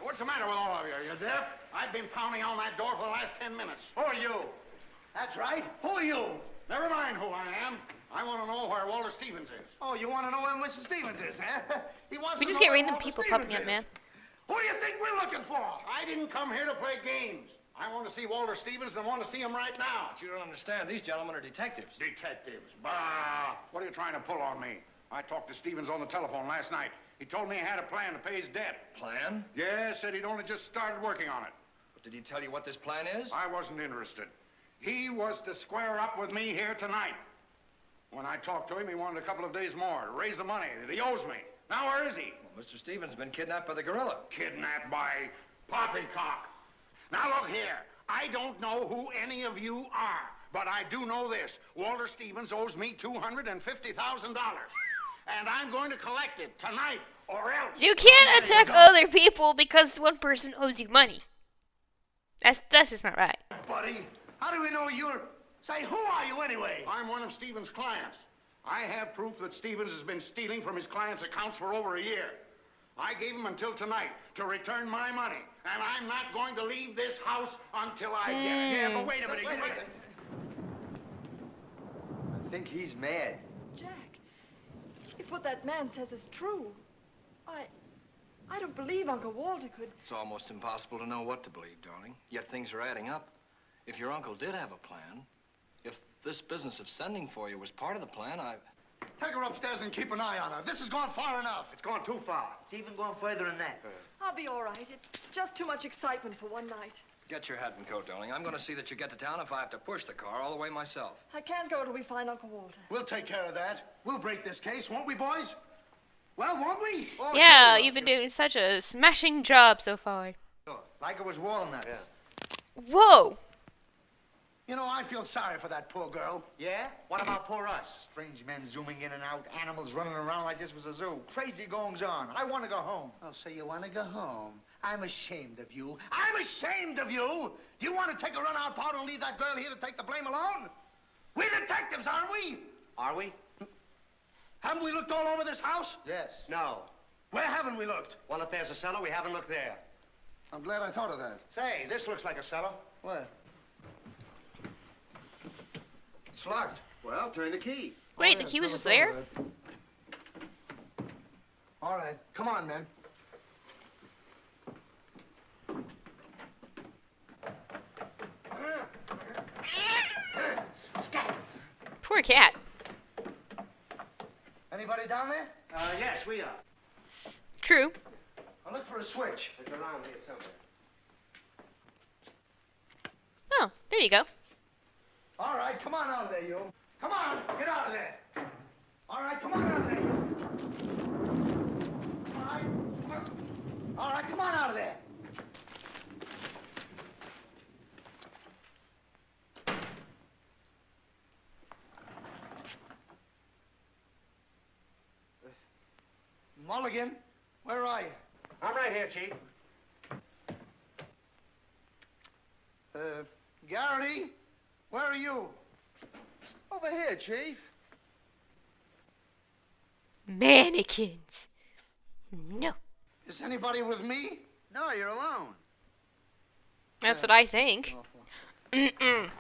What's the matter with all of you? You deaf? I've been pounding on that door for the last 10 minutes. Who are you? That's right. Who are you? Never mind who I am. I want to know where Walter Stevens is. Oh, you want to know where Mr. Stevens is, huh? He wants We to just know get where random Walter people Stevens popping up, is. man. Who do you think we're looking for? I didn't come here to play games. I want to see Walter Stevens and I want to see him right now. But you don't understand. These gentlemen are detectives. Detectives. Bah! What are you trying to pull on me? I talked to Stevens on the telephone last night. He told me he had a plan to pay his debt. Plan? Yeah, said he'd only just started working on it. But did he tell you what this plan is? I wasn't interested. He was to square up with me here tonight. When I talked to him, he wanted a couple of days more to raise the money that he owes me. Now, where is he? Well, Mr. Stevens has been kidnapped by the gorilla. Kidnapped by poppycock. Now, look here. I don't know who any of you are, but I do know this. Walter Stevens owes me $250,000. And I'm going to collect it tonight, or else. You can't attack other people because one person owes you money. That's just not right. Buddy, how do we know you're... Say, who are you anyway? I'm one of Stevens' clients. I have proof that Stevens has been stealing from his clients' accounts for over a year. I gave him until tonight to return my money, and I'm not going to leave this house until I get it. Yeah, but wait a minute. I think he's mad. Jack, if what that man says is true, I don't believe Uncle Walter could... It's almost impossible to know what to believe, darling. Yet things are adding up. If your uncle did have a plan, if this business of sending for you was part of the plan, Take her upstairs and keep an eye on her. This has gone far enough. It's gone too far. It's even gone further than that. I'll be all right. It's just too much excitement for one night. Get your hat and coat, darling. I'm going to see that you get to town if I have to push the car all the way myself. I can't go till we find Uncle Walter. We'll take care of that. We'll break this case, won't we, boys? Well, won't we? Oh, Yeah, sure. you've been doing such a smashing job so far. Like it was walnuts. Whoa! You know, I feel sorry for that poor girl. Yeah? What about poor us? Strange men zooming in and out, animals running around like this was a zoo. Crazy goings on. I want to go home. Oh, so you want to go home? I'm ashamed of you. I'm ashamed of you! Do you want to take a run out powder and leave that girl here to take the blame alone? We're detectives, aren't we? Are we? Haven't we looked all over this house? Yes. No. Where haven't we looked? Well, if there's a cellar, we haven't looked there. I'm glad I thought of that. Say, this looks like a cellar. What? It's locked. Well, turn the key. Wait, the key was just there? All right, come on, men. Poor cat. Anybody down there? Yes, we are. True. I'll look for a switch. It's around here somewhere. Oh, there you go. All right, come on out of there, you. Come on, get out of there. All right, come on out of there, you. All right, come on. All right, come on out of there. Mulligan, where are you? I'm right here, Chief. Garrity, where are you? Over here, Chief. Mannequins. No. Is anybody with me? No, you're alone. That's what I think. Mm-mm.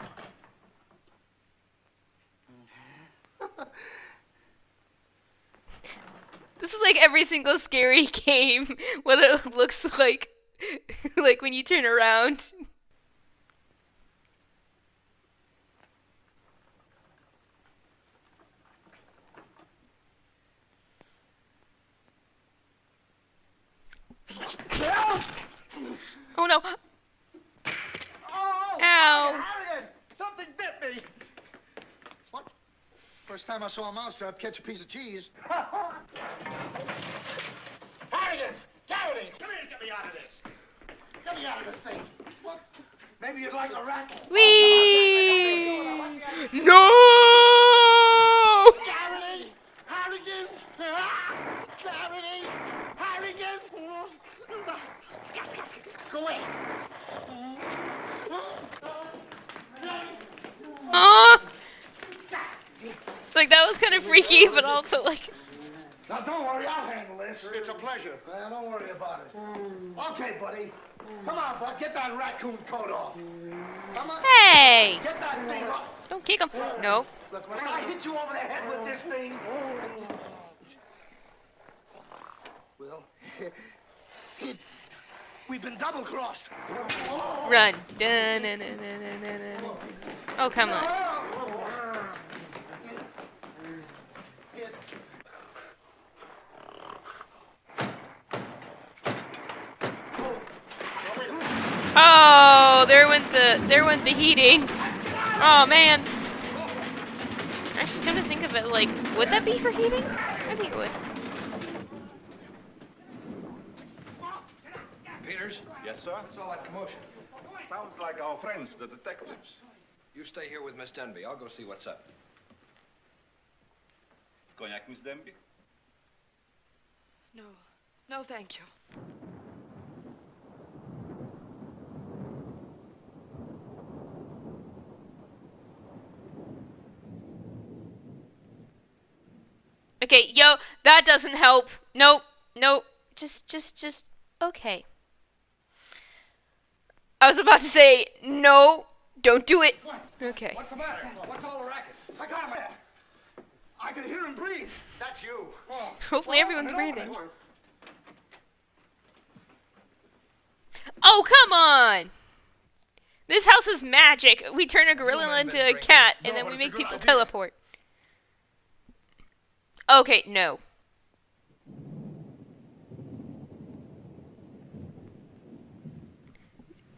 This is like every single scary game. What it looks like. Like when you turn around. Oh no. Oh! Ow. Harriet! Something bit me! What? First time I saw a mousetrap catch a piece of cheese. Harriet! Garrity! Come here and get me out of this! Get me out of this thing! What? Maybe you'd like a rat? Whee! No! Garrity! Harrigan! Garrity! Harrigan! Go away! Aw! Like, that was kind of freaky, but also, like... Now, don't worry, I'll handle this. It's a pleasure. Don't worry about it. Okay, buddy. Come on, bud, get that raccoon coat off. Come on. Hey! Get that thing off. Don't kick him. No. Look, when I hit you over the head with this thing... Well, we've been double-crossed. Run. Dun-dun-dun-dun-dun-dun-dun. Oh, come on. Oh, there went the heating. Oh man. Actually, come to think of it, like, would that be for heating? I think it would. Peters? Yes, sir? What's all that commotion? Sounds like our friends, the detectives. You stay here with Miss Denby. I'll go see what's up. Cognac, Miss Denby? No. No, thank you. Okay, yo, that doesn't help. Nope. Nope. Just, okay. I was about to say, no, don't do it. Okay. What's the matter? What's all the racket? I got him. I can hear him breathe. That's you. Hopefully everyone's Open it, breathing. open it. Oh, come on! This house is magic. We turn a gorilla into a cat, and then we make people teleport. Okay, no.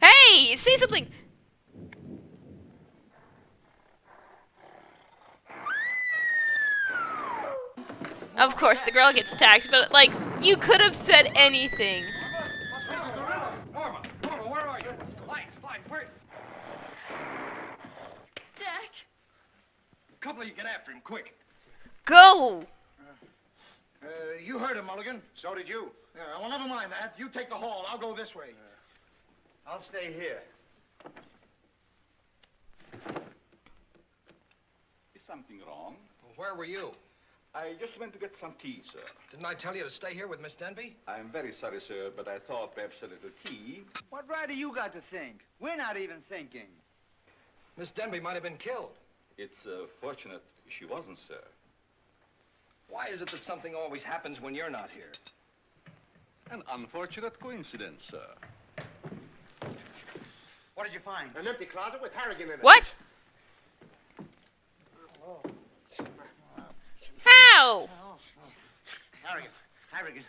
Hey! Hey, say something! Of course, the girl gets attacked, but, like, you could have said anything. Norma, where are you? Lights, where? Jack. A couple of you get after him, quick. Go! You heard him, Mulligan. So did you. Yeah, well, never mind that. You take the hall. I'll go this way. I'll stay here. Is something wrong? Well, where were you? I just went to get some tea, sir. Didn't I tell you to stay here with Miss Denby? I'm very sorry, sir, but I thought perhaps a little tea. What right do you got to think? We're not even thinking. Miss Denby might have been killed. It's fortunate she wasn't, sir. Why is it that something always happens when you're not here? An unfortunate coincidence, sir. What did you find? An empty closet with Harrigan in it. What? How? Harrigan,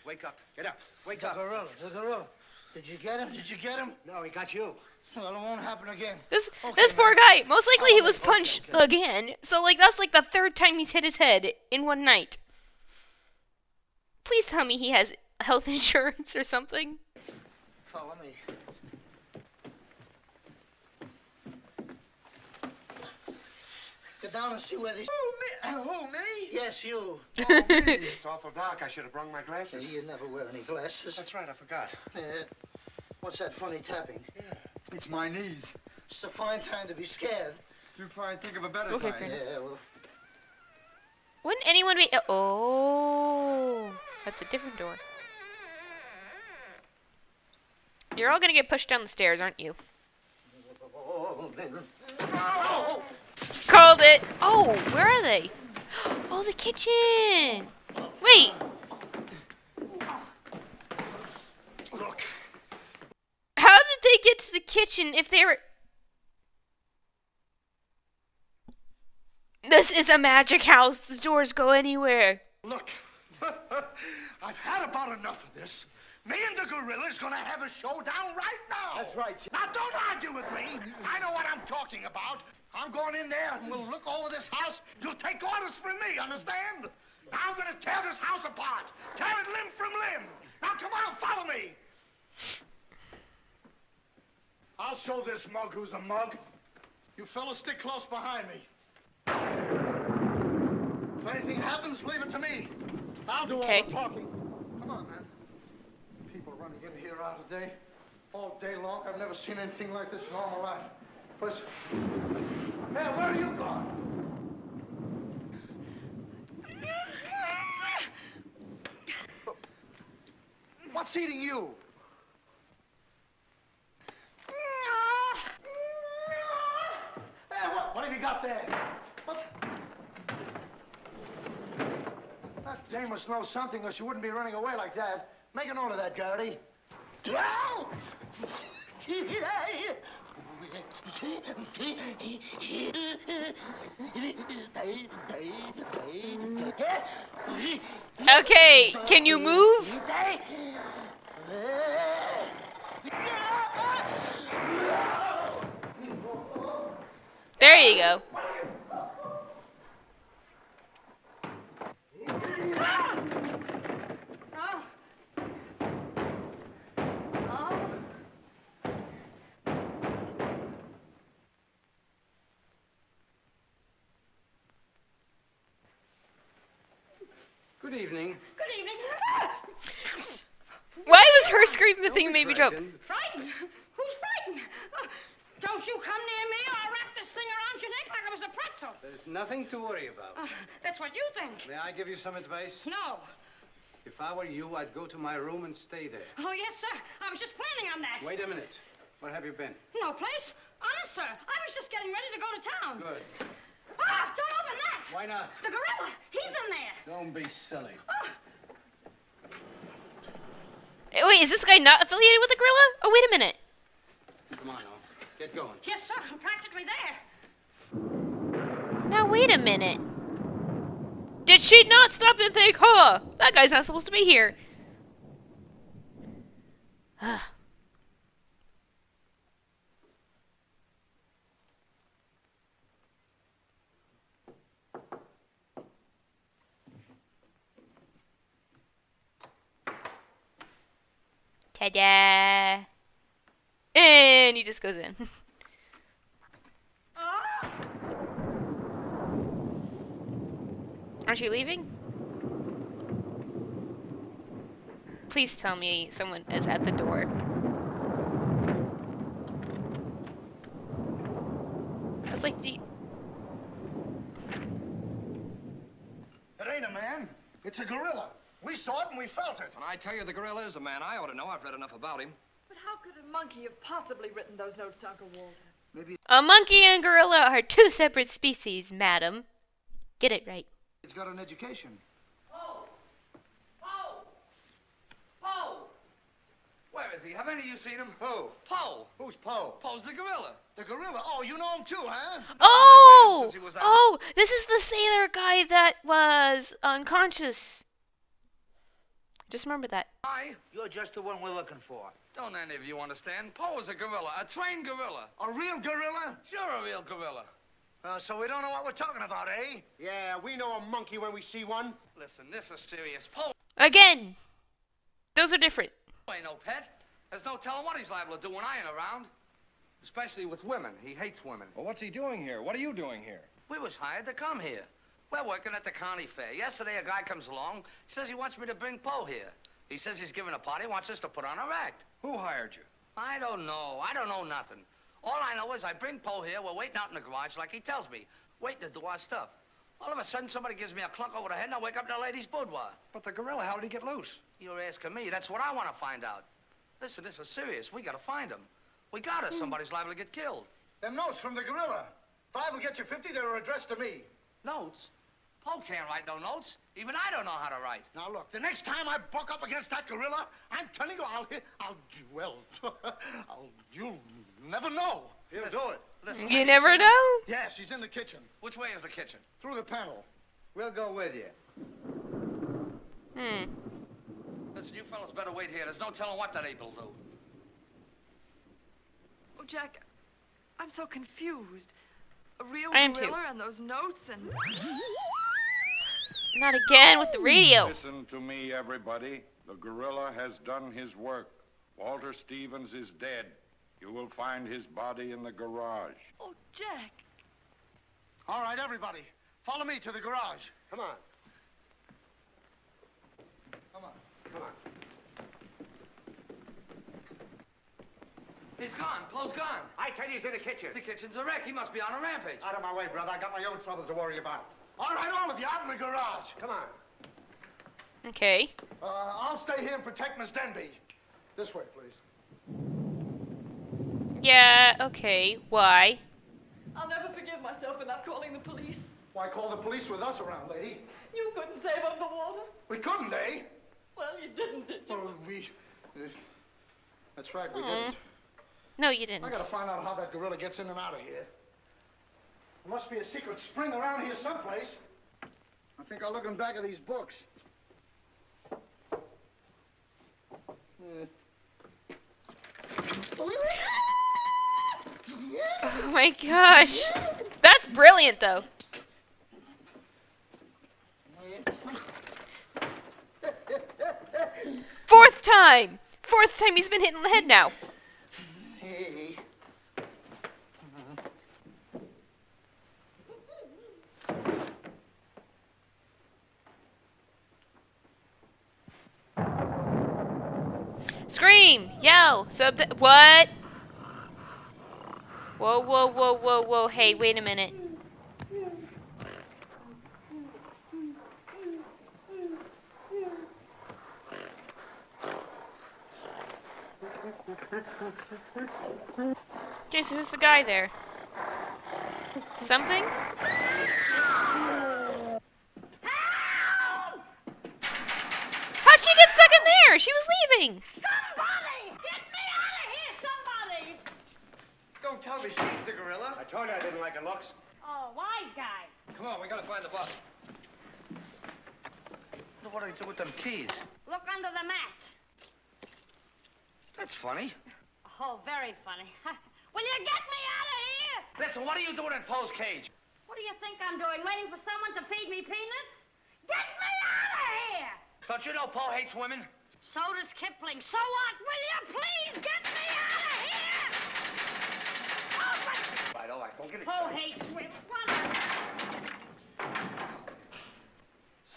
wake up. Get up. Wake up. The gorilla. Did you get him? No, he got you. Well, it won't happen again. This poor guy. Most likely he was punched again. So, like, that's like the third time he's hit his head in one night. Please tell me he has health insurance or something. Follow me. Get down and see where these... Who, me? Yes, you. It's awful dark. I should have brung my glasses. You never wear any glasses. That's right, I forgot. What's that funny tapping? It's my knees. It's a fine time to be scared. You try and think of a better Okay, time. fair enough. Yeah, well... Wouldn't anyone be... Oh, that's a different door. You're all gonna get pushed down the stairs, aren't you? Called it! Oh, where are they? Oh, the kitchen! Wait! Look. How did they get to the kitchen if they were... This is a magic house. The doors go anywhere. Look. I've had about enough of this. Me and the gorilla's gonna have a showdown right now. That's right. Now, don't argue with me. I know what I'm talking about. I'm going in there and we'll look over this house. You'll take orders from me, understand? Now, I'm gonna tear this house apart. Tear it limb from limb. Now, come on, follow me. I'll show this mug who's a mug. You fellas stick close behind me. If anything happens, leave it to me. I'll do all the talking. Come on, man. People running in here out today, all day long. I've never seen anything like this in all my life. Listen. Hey, where are you going? What's eating you? Hey, what have you got there? What? That dame must know something or she wouldn't be running away like that. Make a note of that, Garrity. Okay, can you move? There you go. Good evening. Good evening. Why was her screaming the thing made me jump? Frightened? Who's frightened? Don't you come near me or I'll wrap this thing around your neck like it was a pretzel. There's nothing to worry about. That's what you think. May I give you some advice? No. If I were you, I'd go to my room and stay there. Oh, yes, sir. I was just planning on that. Wait a minute. Where have you been? No place. Honest, sir. I was just getting ready to go to town. Good. Ah, don't open that. Why not? The gorilla. He's in there. Don't be silly. Wait, is this guy not affiliated with the gorilla? Oh, wait a minute. Come on, now. Get going. Yes, sir. I'm practically there. Now, wait a minute. Did she not stop and think, huh, that guy's not supposed to be here? Ta-da! And he just goes in. Aren't you leaving? Please tell me someone is at the door. I was like, It ain't a man. It's a gorilla. We saw it and we felt it. When I tell you the gorilla is a man, I ought to know. I've read enough about him. But how could a monkey have possibly written those notes to Uncle Walter? Maybe a monkey and gorilla are two separate species, madam. Get it right. it's got an education. Poe! Poe! Poe! Where is he? Have any of you seen him? Who? Poe! Who's Poe? Poe's the gorilla. The gorilla? Oh, you know him too, huh? Oh! since he was out. Oh! This is the sailor guy that was unconscious. Just remember that. Hi. You're just the one we're looking for. Don't any of you understand? Poe is a gorilla, a trained gorilla. A real gorilla? Sure, a real gorilla. So we don't know what we're talking about, eh? Yeah, we know a monkey when we see one. Listen, this is serious. Poe Again! Those are different. ain't no pet. There's no telling what he's liable to do when I ain't around. Especially with women. He hates women. Well, what's he doing here? What are you doing here? We was hired to come here. We're working at the county fair. Yesterday, a guy comes along. He says he wants me to bring Poe here. He says he's giving a party, wants us to put on our act. Who hired you? I don't know. I don't know nothing. All I know is I bring Poe here. We're waiting out in the garage like he tells me. Waiting to do our stuff. All of a sudden, somebody gives me a clunk over the head, and I wake up in a lady's boudoir. But the gorilla, how did he get loose? You're asking me. That's what I want to find out. Listen, this is serious. We got to find him. We got us. Somebody's liable to get killed. Them notes from the gorilla. If I will get you 50, they were addressed to me. Notes? Poe can't write no notes. Even I don't know how to write. Now, look, the next time I buck up against that gorilla, I'm telling you, you'll never know. He'll do it. Listen, You never know. Yeah, she's in the kitchen. Which way is the kitchen? Through the panel. We'll go with you. Listen, you fellas better wait here. There's no telling what that ape will do. Oh, Jack, I'm so confused. A real I am too. gorilla and those notes and... Not again with the radio. Listen to me, everybody. The gorilla has done his work. Walter Stevens is dead. You will find his body in the garage. Oh, Jack. All right, everybody, follow me to the garage. Come on. Come on. Come on. He's gone. Poe's gone. I tell you, he's in the kitchen. The kitchen's a wreck. He must be on a rampage. Out of my way, brother. I got my own troubles to worry about. All right, all of you, out in the garage. Come on. Okay. I'll stay here and protect Miss Denby. This way, please. Yeah, okay. Why? I'll never forgive myself for not calling the police. Why call the police with us around, lady? You couldn't save Uncle Walter. We couldn't, eh? Well, you didn't, did you? Well, that's right, we didn't. No, you didn't. I gotta find out how that gorilla gets in and out of here. There must be a secret spring around here someplace. I think I'll look in back of these books. Oh my gosh. That's brilliant, though. Fourth time! Fourth time he's been hit in the head now. Hey. Scream! Yell! What? Whoa, whoa, whoa, whoa, whoa. Hey, wait a minute. Okay, so who's the guy there? Something? How'd she get stuck in there? She was leaving. Somebody! Get me out of here, somebody! Don't tell me she's the gorilla. I told you I didn't like her looks. Oh, wise guy. Come on, we gotta find the body. What do they do with them keys? Look under the mat. That's funny. Oh, very funny. Will you get me out of here? Listen, what are you doing in Poe's cage? What do you think I'm doing? Waiting for someone to feed me peanuts? Get me out of here! Don't you know Poe hates women? So does Kipling. So what? Will you please get me out of here? Open! All right, don't get Poe excited. hates swim.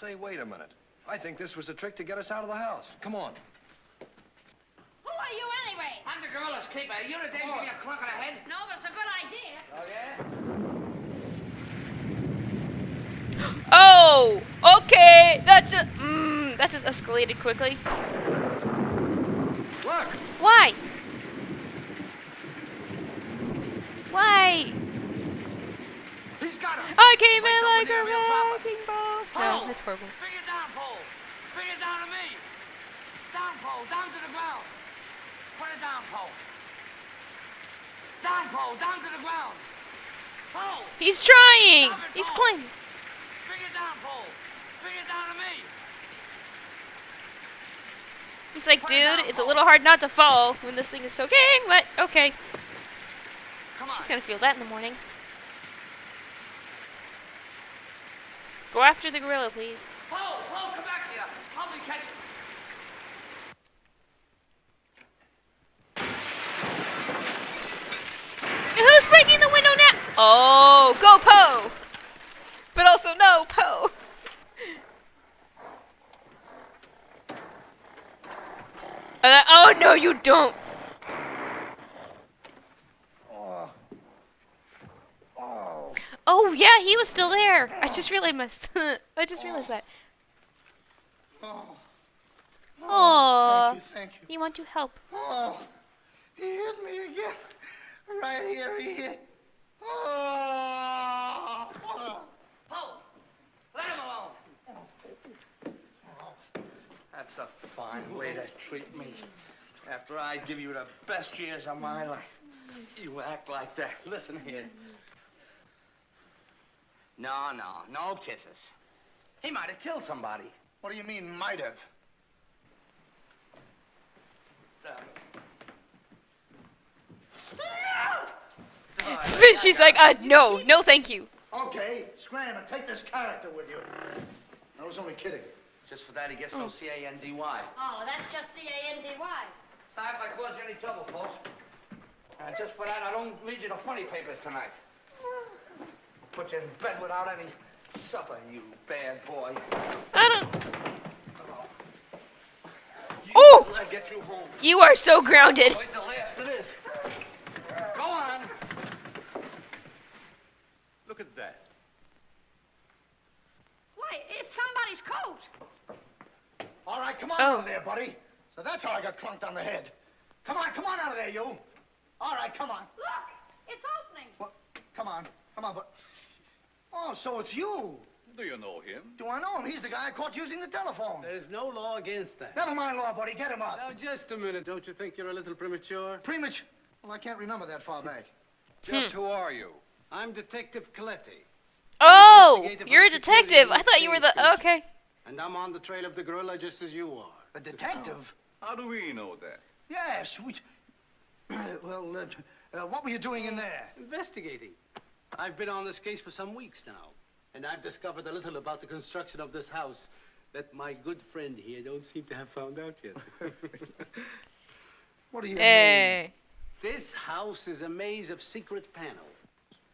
Say, wait a minute. I think this was a trick to get us out of the house. Come on. Who are you anyway? I'm the gorilla's keeper. You the dame give me a clunk on the head? No, but it's a good idea. Oh, yeah? Oh, okay. That just escalated quickly. Look! Why? Why? He's got him. I came in Wait, like don't a be a real problem. wrecking ball. No, that's horrible. Bring it down, Pole. Bring it down to me. Down, Pole. Down to the ground. Put it down, Pole. Down, Pole. Down to the ground. Pole. He's trying. Stop it, He's Pole. climbing. Bring it down, Pole. Bring it down to me. He's like, dude, it's a little hard not to fall when this thing is so king, but okay. Come She's on. gonna feel that in the morning. Go after the gorilla, please. Pole, come back here. Help me catch Who's breaking the window now? Oh, go Poe! But also no, Poe. Oh no, you don't. Oh yeah, he was still there. I just realized. I just realized that. Oh. Thank you. You want to help? Oh, he hit me again. Right here, he hit. Oh. Pole. Let him alone. That's a fine way to treat me. After I give you the best years of my life, you act like that. Listen here. No kisses. He might have killed somebody. What do you mean, might have? She's like, no, thank you. Okay, scram and take this character with you. I was only kidding. Just for that, he gets no C-A-N-D-Y. Oh, that's just C-A-N-D-Y. Sorry if I caused you any trouble, folks. Just for that, I don't read you the funny papers tonight. I'll put you in bed without any supper, you bad boy. I don't. Oh! I get you home. You are so grounded. Wait till last of this. Go on. Look at that. Why, it's somebody's coat. All right, come on Oh. out of there, buddy. So that's how I got clunked on the head. Come on out of there, you. All right, come on. Look, it's opening. Well, come on, but... Oh, so it's you. Do you know him? Do I know him? He's the guy I caught using the telephone. There's no law against that. Never mind law, buddy. Get him up. Now, just a minute. Don't you think you're a little premature? Premature. Well, I can't remember that far back. Just who are you? I'm Detective Coletti. Oh, Investigative you're a and security detective. I thought you were the. exchange Okay. And I'm on the trail of the gorilla just as you are. A detective? How do we know that? Yes. Well, what were you doing in there? Investigating. I've been on this case for some weeks now. And I've discovered a little about the construction of this house that my good friend here don't seem to have found out yet. What do you Hey. This house is a maze of secret panels.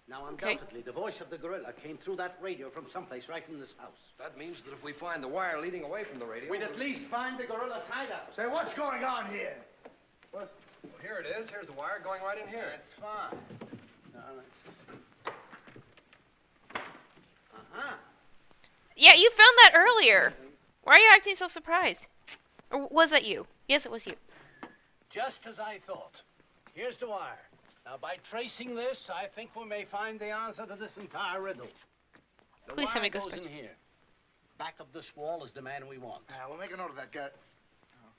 Now, undoubtedly, the voice of the gorilla came through that radio from someplace right in this house. That means that if we find the wire leading away from the radio... We'd at least find the gorilla's hideout. Say, what's going on here? Well, here it is. Here's the wire going right in here. That's fine. Now, let's see. Uh-huh. Yeah, you found that earlier. Why are you acting so surprised? Or was that you? Yes, it was you. Just as I thought. Here's the wire. Now, by tracing this, I think we may find the answer to this entire riddle. The Please tell wire me it goes goes in here. Back of this wall is the man we want. We'll make a note of that, Garrett.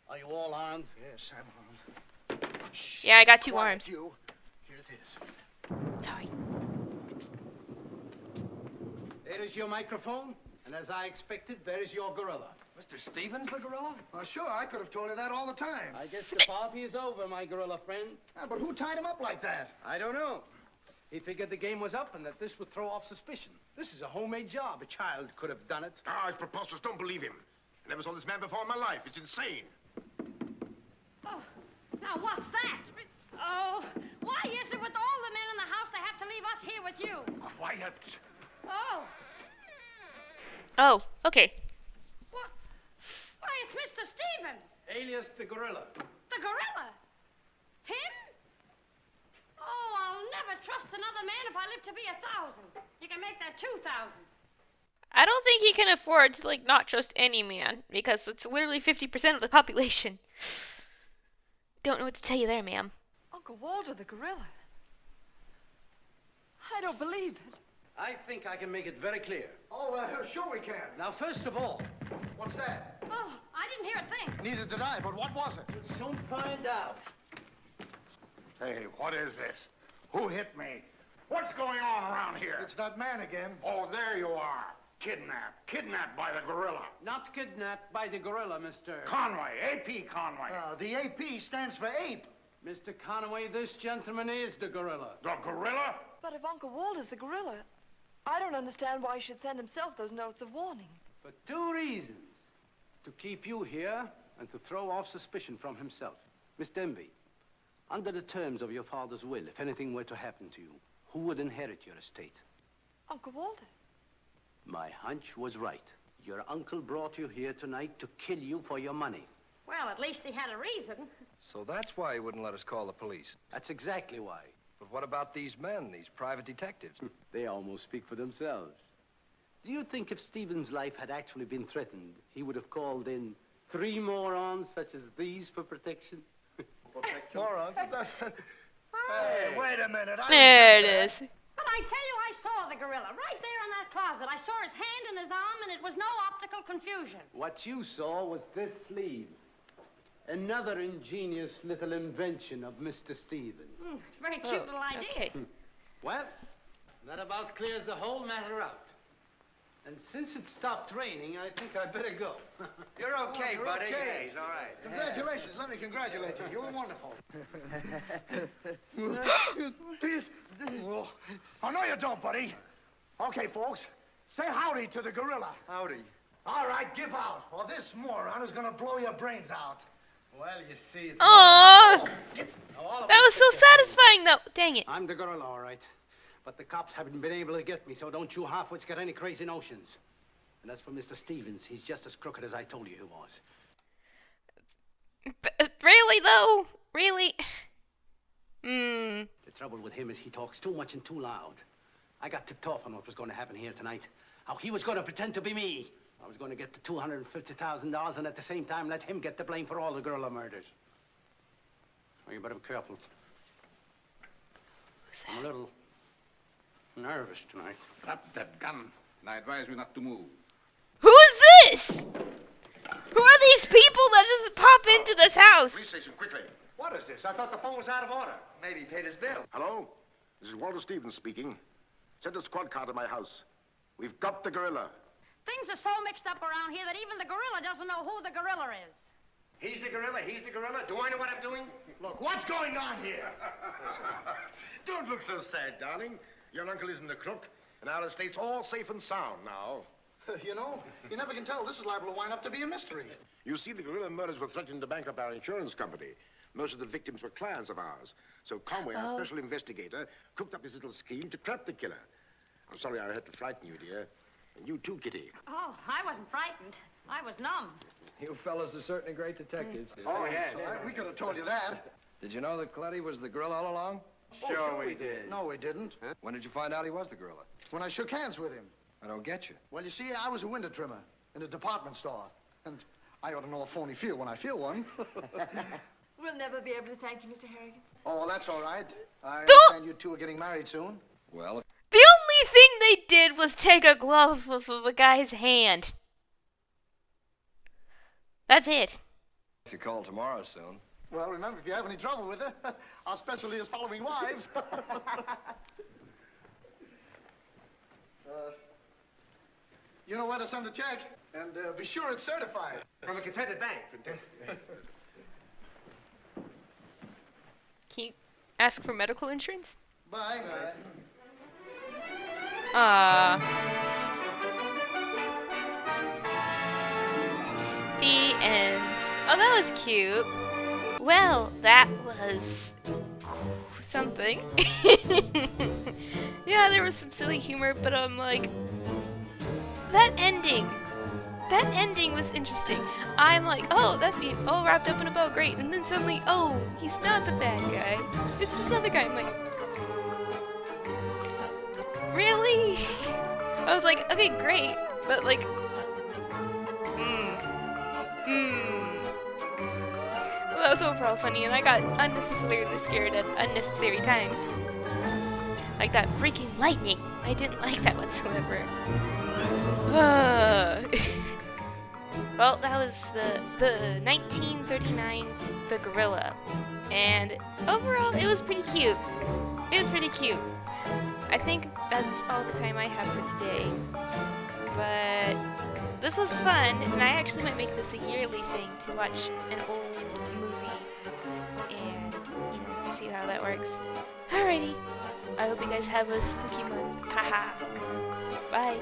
Are you all armed? Yes, I'm armed. Yeah, I got two Quiet, arms. You. Here it is. Sorry. There is your microphone, and as I expected, there is your gorilla. Mr. Stevens, the gorilla? Well, sure, I could have told you that all the time. I guess the party is over, my gorilla friend. But who tied him up like that? I don't know. He figured the game was up and that this would throw off suspicion. This is a homemade job. A child could have done it. Ah, it's preposterous. Don't believe him. I never saw this man before in my life. It's insane. Now, what's that? Oh, why is it with all the men in the house they have to leave us here with you? Quiet. Oh, Oh, okay. what? Why, it's Mr. Stevens, Alias the gorilla. the gorilla. Him? Oh, I'll never trust another man if I live to be 1,000. You can make that 2,000. I don't think he can afford to, like, not trust any man, because it's literally 50% of the population. Don't know what to tell you there, ma'am. Uncle Walter, the gorilla. I don't believe it. I think I can make it very clear. Oh, sure we can. Now, first of all, What's that? Oh, I didn't hear a thing. Neither did I, but what was it? we'll soon find out. Hey, what is this? Who hit me? What's going on around here? It's that man again. Oh, there you are. Kidnapped. Kidnapped by the gorilla. Not kidnapped by the gorilla, Mr. Conway. A.P. Conway. The AP stands for ape. Mr. Conway, this gentleman is the gorilla. The gorilla? But if Uncle Walter's the gorilla, I don't understand why he should send himself those notes of warning. For two reasons. To keep you here and to throw off suspicion from himself. Miss Denby, under the terms of your father's will, if anything were to happen to you, who would inherit your estate? Uncle Walter. My hunch was right. Your uncle brought you here tonight to kill you for your money. Well, at least he had a reason. So that's why he wouldn't let us call the police. That's exactly why. But what about these men, these private detectives? They almost speak for themselves. Do you think if Stephen's life had actually been threatened, he would have called in 3 morons such as these for protection? Morons? Hey, wait a minute. There it is. But I tell you, I saw the gorilla right there in that closet. I saw his hand and his arm, and it was no optical confusion. What you saw was this sleeve. Another ingenious little invention of Mr. Stevens. It's a very cute little idea. Okay. Well, that about clears the whole matter up. And since it stopped raining, I think I'd better go. You're okay, you're buddy. okay. Yeah, he's all right. Congratulations. Let me congratulate you. You were wonderful. Oh, no, you don't, buddy. Okay, folks. Say howdy to the gorilla. Howdy. All right, give out, or this moron is going to blow your brains out. Well, you see, it's... Aww! That was so satisfying, though. Dang it. I'm the gorilla, all right. But the cops haven't been able to get me, so don't you half-wits get any crazy notions. And as for Mr. Stevens, he's just as crooked as I told you he was. Really, though? Really? The trouble with him is he talks too much and too loud. I got tipped off on what was going to happen here tonight. How he was going to pretend to be me. I was going to get the $250,000 and at the same time let him get the blame for all the gorilla murders. So you better be careful. Who's I'm a that? little nervous tonight. Drop that gun, and I advise you not to move. Who is this? Who are these people that just pop into this house? Police station, quickly. What is this? I thought the phone was out of order. Maybe he paid his bill. Hello? This is Walter Stevens speaking. Send a squad car to my house. We've got the gorilla. Things are so mixed up around here that even the gorilla doesn't know who the gorilla is. He's the gorilla. He's the gorilla. Do I know what I'm doing? Look, what's going on here? Don't look so sad, darling. Your uncle isn't a crook, and our estate's all safe and sound now. You know, you never can tell. This is liable to wind up to be a mystery. You see, the gorilla murders were threatening to bankrupt our insurance company. Most of the victims were clients of ours. So Conway, our special investigator, cooked up his little scheme to trap the killer. I'm sorry I had to frighten you, dear. And you too, Kitty. Oh, I wasn't frightened. I was numb. You fellas are certainly great detectives. Oh, yes. We could have told you that. Did you know that Cletty was the gorilla all along? Sure we did. No, we didn't. When did you find out he was the gorilla? When I shook hands with him. I don't get you. Well, you see, I was a window trimmer in a department store. And I ought to know a phony feel when I feel one. We'll never be able to thank you, Mr. Harrigan. Oh, well, that's all right. I Don't- understand you two are getting married soon. Well, The only thing they did was take a glove off of a guy's hand. That's it. if you call tomorrow soon. Well, remember, if you have any trouble with her, our specialty is following wives. You know where to send the check, and be sure it's certified. From a Confederate bank. Can you ask for medical insurance? Bye. The end. Oh, that was cute. Well, that was something. Yeah, there was some silly humor, but I'm like, that ending was interesting. I'm like, oh, that'd be all wrapped up in a bow, great. And then suddenly, oh, he's not the bad guy. It's this other guy. I'm like, really? I was like, okay, great, but like, Well, that was overall funny, and I got unnecessarily scared at unnecessary times. Like that freaking lightning. I didn't like that whatsoever. Well, that was the 1939 The Gorilla, and overall it was pretty cute. It was pretty cute. I think that's all the time I have for today. But this was fun, and I actually might make this a yearly thing to watch an old movie and, see how that works. Alrighty. I hope you guys have a spooky month. Haha. Bye.